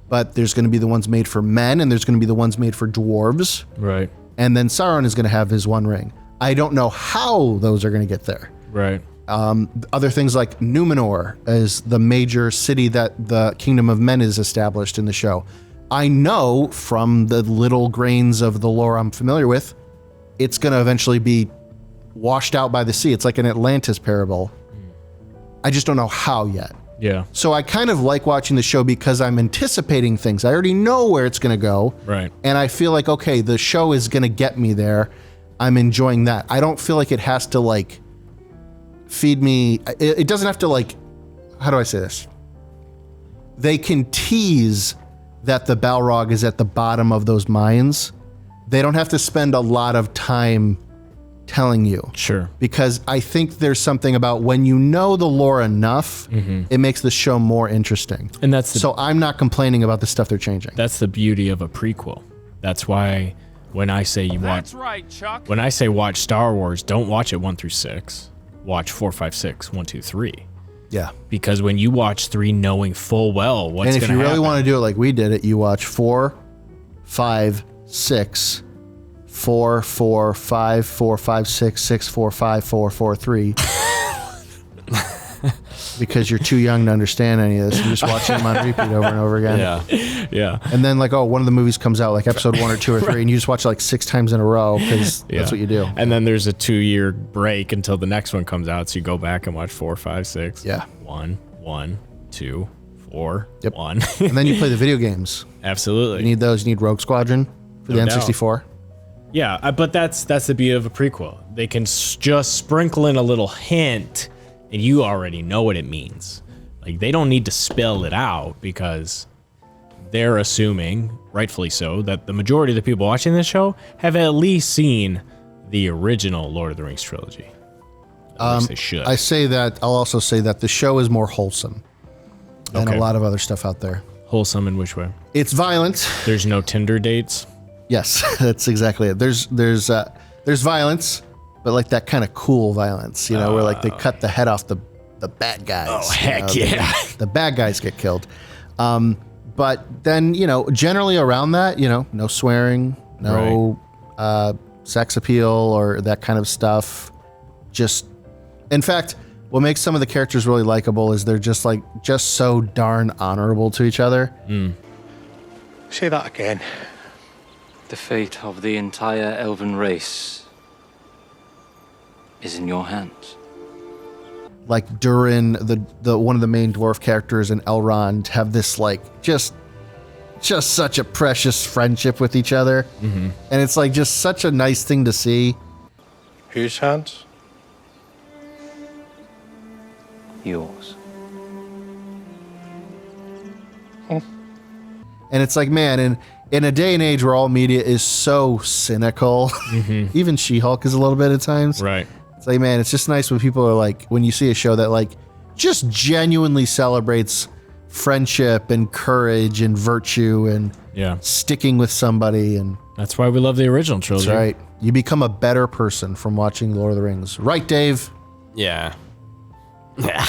but there's going to be the ones made for men, and there's going to be the ones made for dwarves. Right. And then Sauron is going to have his one ring. I don't know how those are going to get there. Right. Other things like Numenor is the major city that the Kingdom of Men is established in the show. I know from the little grains of the lore I'm familiar with, it's going to eventually be washed out by the sea. It's like an Atlantis parable. I just don't know how yet. Yeah. So I kind of like watching the show because I'm anticipating things. I already know where it's going to go. Right. And I feel like, okay, the show is going to get me there. I'm enjoying that. I don't feel like it has to like feed me. It doesn't have to like, how do I say this? They can tease that the Balrog is at the bottom of those mines. They don't have to spend a lot of time telling you. Sure. Because I think there's something about when you know the lore enough, it makes the show more interesting. And that's the, so I'm not complaining about the stuff they're changing. that's the beauty of a prequel. That's why when I say you watch, That's right, Chuck. when I say watch Star Wars, don't watch it 1 through 6. Watch 4, 5, 6, 1, 2, 3. Yeah. Because when you watch 3 knowing full well what's And going if to you happen. really want to do it like we did it, you watch 4, 5, 6, 4, 4, 5, 4, 5, 6, 6, 4, 5, 4, 4, 3. Because you're too young to understand any of this. You're just watching them on repeat over and over again. Yeah. Yeah. And then like, oh, one of the movies comes out like episode 1 or 2 or 3, and you just watch it like 6 times in a row because that's what you do. And then there's a 2-year break until the next one comes out. So you go back and watch 4, 5, 6. Yeah. 1, 1, 2, 4, Yep. 1. And then you play the video games. Absolutely. You need those. You need Rogue Squadron for the No doubt. N64. Yeah, but that's the beauty of a prequel. They can just sprinkle in a little hint, and you already know what it means. Like, they don't need to spell it out because they're assuming, rightfully so, that the majority of the people watching this show have at least seen the original Lord of the Rings trilogy. At least they should. I say that. I'll also say that the show is more wholesome than Okay. a lot of other stuff out there. Wholesome in which way? It's violent. There's no Tinder dates. Yes, that's exactly it. There's violence, but like that kind of cool violence, you know, where like they cut the head off the bad guys. Oh, heck you know, yeah. The bad guys get killed. But then, you know, generally around that, you know, no swearing, no sex appeal or that kind of stuff. Just, in fact, what makes some of the characters really likable is they're just so darn honorable to each other. Say that again. The fate of the entire elven race is in your hands. Like Durin, the one of the main dwarf characters, and Elrond have this like just such a precious friendship with each other, and it's like just such a nice thing to see. Whose hands? Yours. And it's like, man, in a day and age where all media is so cynical, even She-Hulk is a little bit at times. Right. It's like, man, it's just nice when people are like, when you see a show that like just genuinely celebrates friendship and courage and virtue and Yeah. sticking with somebody. And That's why we love the original trilogy. that's right. You become a better person from watching Lord of the Rings. Right, Dave? Yeah. Yeah.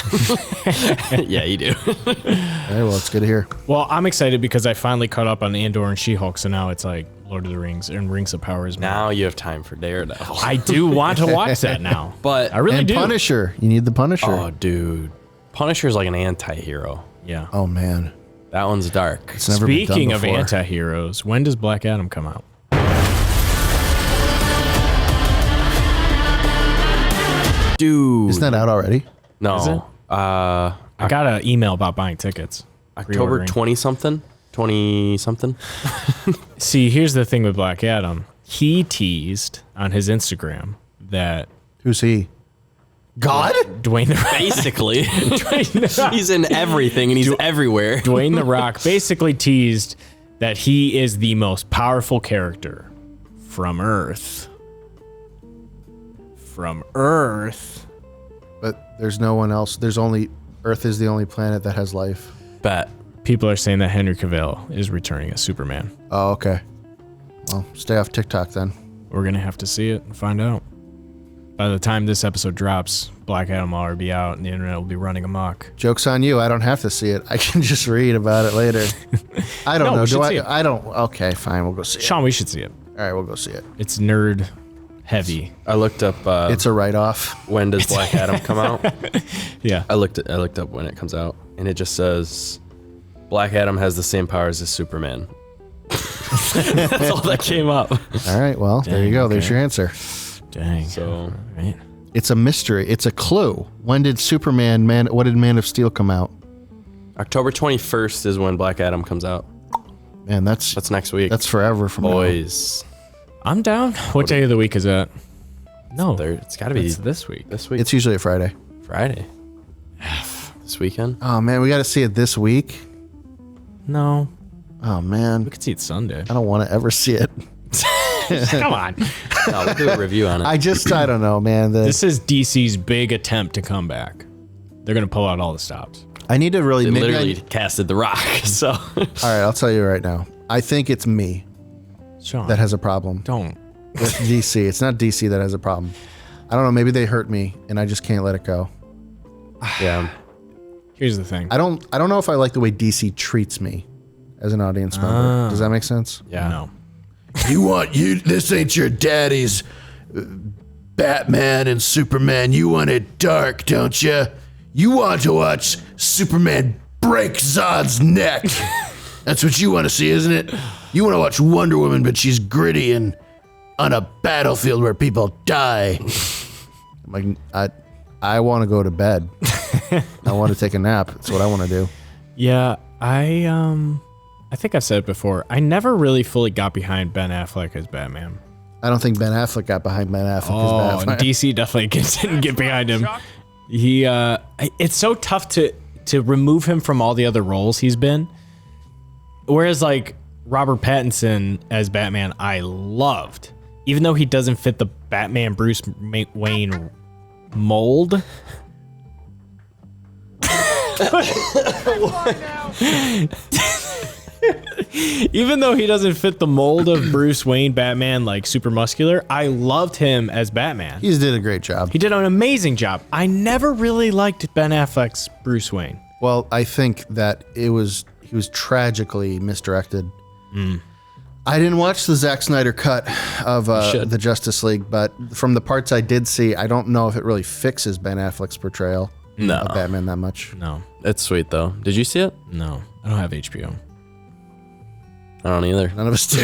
Yeah, you do. All right, well, it's good to hear. Well, I'm excited because I finally caught up on Andor and She-Hulk, so now it's like Lord of the Rings and Rings of Power is more. Now you have time for Daredevil. I do want to watch that now. But I really And do. Punisher. You need the Punisher. oh, dude, Punisher's like an anti-hero. Yeah. Oh, man. That one's dark. It's never been done Speaking of before. anti-heroes, when does Black Adam come out? Dude. Isn't that out already? No. Is it? I got an email about buying tickets. October Reordering. 20-something? 20-something? See, here's the thing with Black Adam. He teased on his Instagram that Who's he? God? Dwayne the Rock, Basically. He's in everything and he's everywhere. Dwayne the Rock basically teased that he is the most powerful character from Earth. From Earth. But there's no one else. There's only Earth is the only planet that has life. Bet. People are saying that Henry Cavill is returning as Superman. Oh, okay. Well, stay off TikTok then. We're going to have to see it and find out. By the time this episode drops, Black Adam will already be out and the internet will be running amok. Joke's on you. I don't have to see it. I can just read about it later. I don't know. Do I don't. Okay, fine. We'll go see it. Sean, we should see it. All right, we'll go see it. It's nerd heavy. I looked up. It's a write-off. When does Black Adam come out? Yeah. I looked up when it comes out, and it just says Black Adam has the same powers as Superman. That's all that came up. All right, well, there you go. okay. There's your answer. Dang. So Right. It's a mystery. It's a clue. When did what did Man of Steel come out? October 21st is when Black Adam comes out. Man, that's next week. That's forever from now. Boys. I'm down. What day of the week is that? No. It's got to be It's this week. this week. It's usually a Friday. Friday. This weekend. Oh, man, we got to see it this week. No. Oh, man. We could see it Sunday. I don't want to ever see it. Come on. No, we'll do a review on it. I don't know, man. This is DC's big attempt to come back. They're going to pull out all the stops. I need to really... They maybe literally casted The Rock, so... All right, I'll tell you right now. I think it's me Sean. that has a problem Don't. with DC. It's not DC that has a problem. I don't know. Maybe they hurt me, and I just can't let it go. Yeah. Here's the thing. I don't know if I like the way DC treats me as an audience member. Does that make sense? Yeah. No. This ain't your daddy's Batman and Superman. You want it dark, don't you? You want to watch Superman break Zod's neck. That's what you want to see, isn't it? You want to watch Wonder Woman, but she's gritty and on a battlefield where people die. I'm like, I want to go to bed. I want to take a nap. That's what I want to do. Yeah, I think I've said it before. I never really fully got behind Ben Affleck as Batman. I don't think Ben Affleck got behind Ben Affleck as Batman. DC definitely didn't get behind him. He, it's so tough to remove him from all the other roles he's been. Whereas like Robert Pattinson as Batman, I loved, even though he doesn't fit the Batman Bruce Wayne mold. Even though he doesn't fit the mold of Bruce Wayne Batman, like super muscular, I loved him as Batman. He did a great job. He did an amazing job. I never really liked Ben Affleck's Bruce Wayne. Well, I think that he was tragically misdirected. I didn't watch the Zack Snyder cut of the Justice League, but from the parts I did see, I don't know if it really fixes Ben Affleck's portrayal of Batman that much. No, It's sweet, though. Did you see it? no, I don't have HBO. I don't either. None of us do.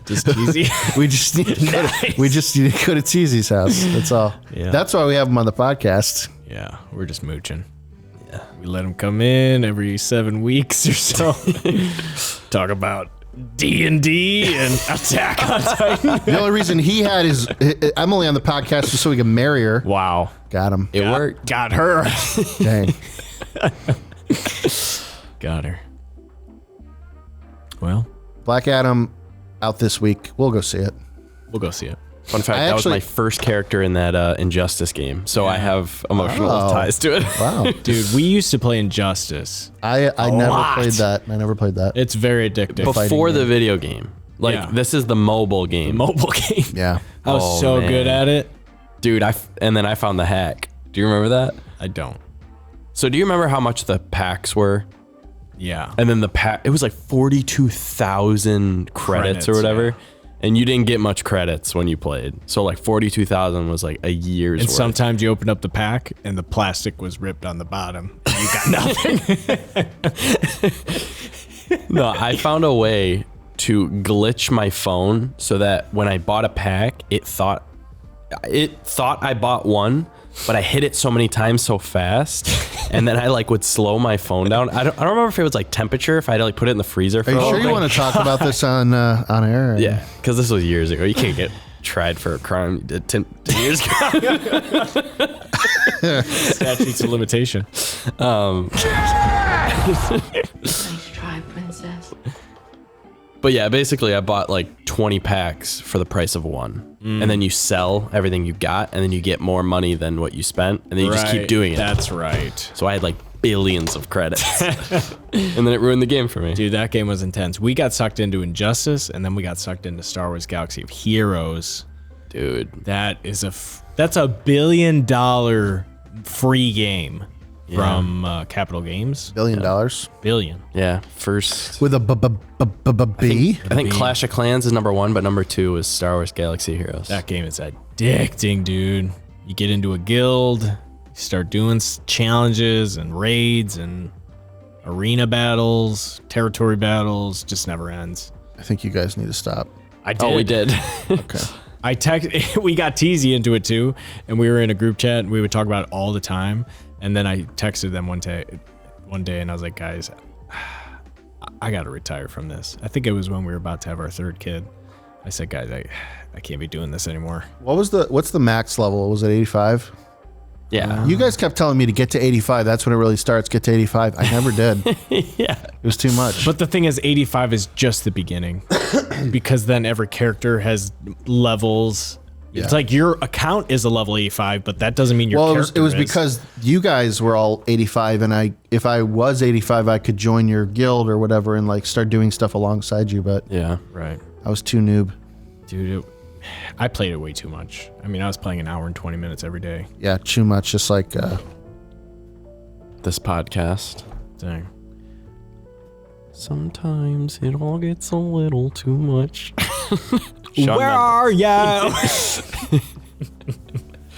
Just cheesy. we just need to go to Teasy's house. That's all. Yeah. That's why we have him on the podcast. Yeah, we're just mooching. Yeah, we let him come in every 7 weeks or so. Talk about D&D and Attack on Titan. The only reason he had his... I'm only on the podcast just so we can marry her. Wow, Got him. It worked. got her. Dang. Got her. Well, Black Adam out this week. We'll go see it. we'll go see it. Fun fact, that was my first character in that Injustice game, so I have emotional Oh. ties to it. Wow. Dude, we used to play Injustice. I never lot. played that. I never played that. It's very addictive. Before the video game. Like, Yeah. this is the mobile game. Mobile game. Yeah. I was Oh, so man. good at it. Dude, and then I found the hack. Do you remember that? I don't. So do you remember how much the packs were? Yeah. And then the pack, it was like 42,000 credits or Credits, whatever. yeah. And you didn't get much credits when you played. So like 42,000 was like a year's And worth. sometimes you open up the pack and the plastic was ripped on the bottom. And you got nothing. No, I found a way to glitch my phone so that when I bought a pack, it thought I bought one, but I hit it so many times so fast, and then I like would slow my phone down. I don't remember if it was like temperature, if I had to like put it in the freezer for Are you a sure little you bit. want to talk about this on air? Yeah, because this was years ago. You can't get tried for a crime you did 10 years ago. Statutes of limitation. Nice try, princess. But yeah, basically I bought like 20 packs for the price of one. And then you sell everything you got, and then you get more money than what you spent, and then you just keep Right, doing it. That's right. So I had like billions of credits. And then it ruined the game for me. Dude, that game was intense. We got sucked into Injustice, and then we got sucked into Star Wars Galaxy of Heroes. Dude. That's a $1 billion free game from Capital Games. $1 billion. Billion. Yeah. First. With a B. I think Clash of Clans is number 1, but number 2 is Star Wars Galaxy Heroes. That game is addicting, dude. You get into a guild, you start doing challenges and raids and arena battles, territory battles, just never ends. I think you guys need to stop. I did. Oh, we did. Okay. We got Teasy into it too, and we were in a group chat and we would talk about it all the time. And then I texted them one day and I was like, guys, I got to retire from this. I think it was when we were about to have our 3rd kid. I said, guys, I can't be doing this anymore. What's the max level? Was it 85? Yeah. You guys kept telling me to get to 85. That's when it really starts. Get to 85. I never did. Yeah. It was too much. But the thing is, 85 is just the beginning because then every character has levels. Yeah. It's like your account is a level 85, but that doesn't mean your character it was is. because you guys were all 85, and if I was 85, I could join your guild or whatever and like start doing stuff alongside you. But Yeah. Right. I was too noob. Dude, I played it way too much. I mean, I was playing an hour and 20 minutes every day. Yeah, too much. Just like This podcast. Dang. Sometimes it all gets a little too much. Where are ya?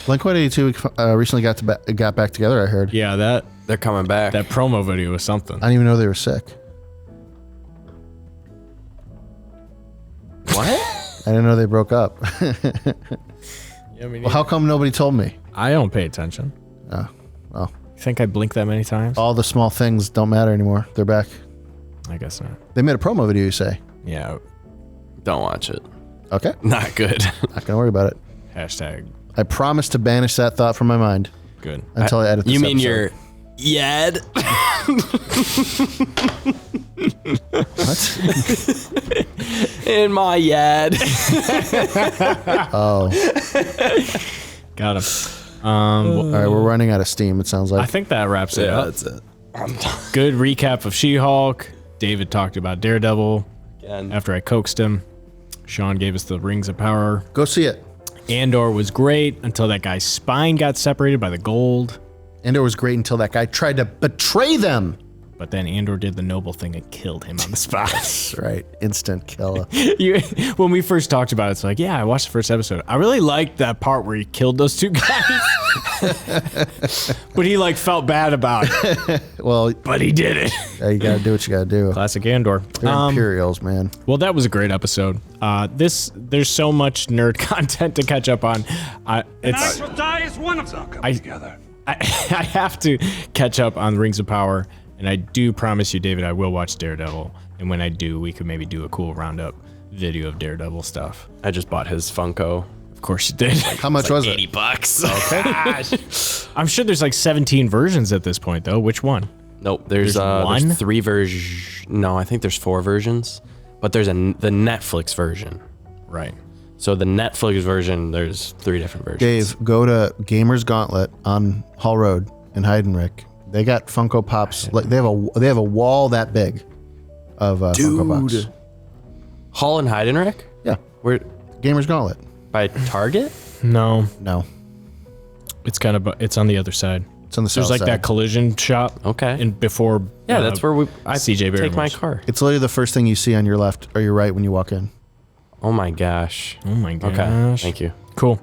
Blink-182 recently got back together. I heard. Yeah, They're coming back. that promo video was something. I didn't even know they were sick. What? I didn't know they broke up. Yeah, I mean, Well, how come nobody told me? I don't pay attention. Oh, well, You think I blinked that many times? all the small things don't matter anymore. They're back. I guess not. They made a promo video, you say? Yeah. Don't watch it. Okay. Not good. Not gonna worry about it. Hashtag I promise to banish that thought from my mind good. until I edit this You mean episode. your Yad? What? In my Yad. Oh. Got him. All right, we're running out of steam, it sounds I like. think that wraps it up. That's it. Good recap of She-Hulk. David talked about Daredevil Again. after I coaxed him. Sean gave us the Rings of Power. Go see it. Andor was great until that guy's spine got separated by the gold. Andor was great until that guy tried to betray them. But then Andor did the noble thing and killed him on the spot. That's right. Instant killer. When we first talked about it, it's like, yeah, I watched the first episode. I really liked that part where he killed those two guys. But he like felt bad about it. Well, But he did it. yeah, you gotta do what you gotta do. Classic Andor. They're Imperials, man. Well, that was a great episode. There's so much nerd content to catch up on. I have to catch up on Rings of Power, and I do promise you, David, I will watch Daredevil. And when I do, we could maybe do a cool roundup video of Daredevil stuff. I just bought his Funko. Of course you did. How much was it? $80. I'm sure there's like 17 versions at this point, though. Which one? Nope. There's one? 3 versions. No, I think there's 4 versions. But there's the Netflix version. Right. So the Netflix version, there's 3 different versions. Dave, go to Gamers Gauntlet on Hall Road in Heidenreich. They got Funko Pops. Like they have a wall that big of Funko Pops. Hall and Heidenreich? Yeah. Where? Gamers Gauntlet. By Target? No, No. it's kind of it's on the other side. It's on the There's south like side. that collision shop. Okay. And before. Yeah, that's where I CJ take my Barrymores. car. It's literally the first thing you see on your left or your right when you walk in. Oh my gosh. Oh my gosh. Okay. Thank you. Cool.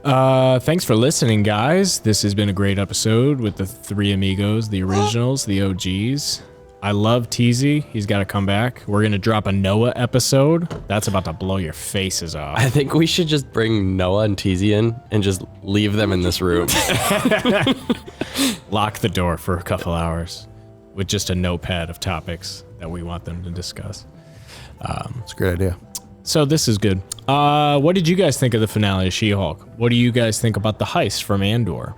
Thanks for listening, guys. This has been a great episode with the 3 amigos, the originals, the OGs. I love Teasy. He's got to come back. We're going to drop a Noah episode. That's about to blow your faces off. I think we should just bring Noah and Teasy in and just leave them in this room. Lock the door for a couple hours with just a notepad of topics that we want them to discuss. It's a great idea. So this is good. What did you guys think of the finale of She-Hulk? What do you guys think about the heist from Andor?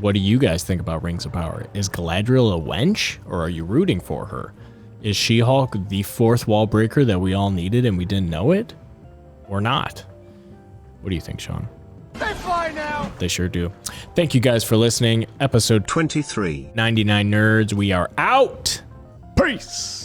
What do you guys think about Rings of Power? Is Galadriel a wench, or are you rooting for her? Is She-Hulk the 4th wall breaker that we all needed and we didn't know it? Or not? What do you think, Sean? They fly now! They sure do. Thank you guys for listening. Episode 23. 99 Nerds. We are out. Peace.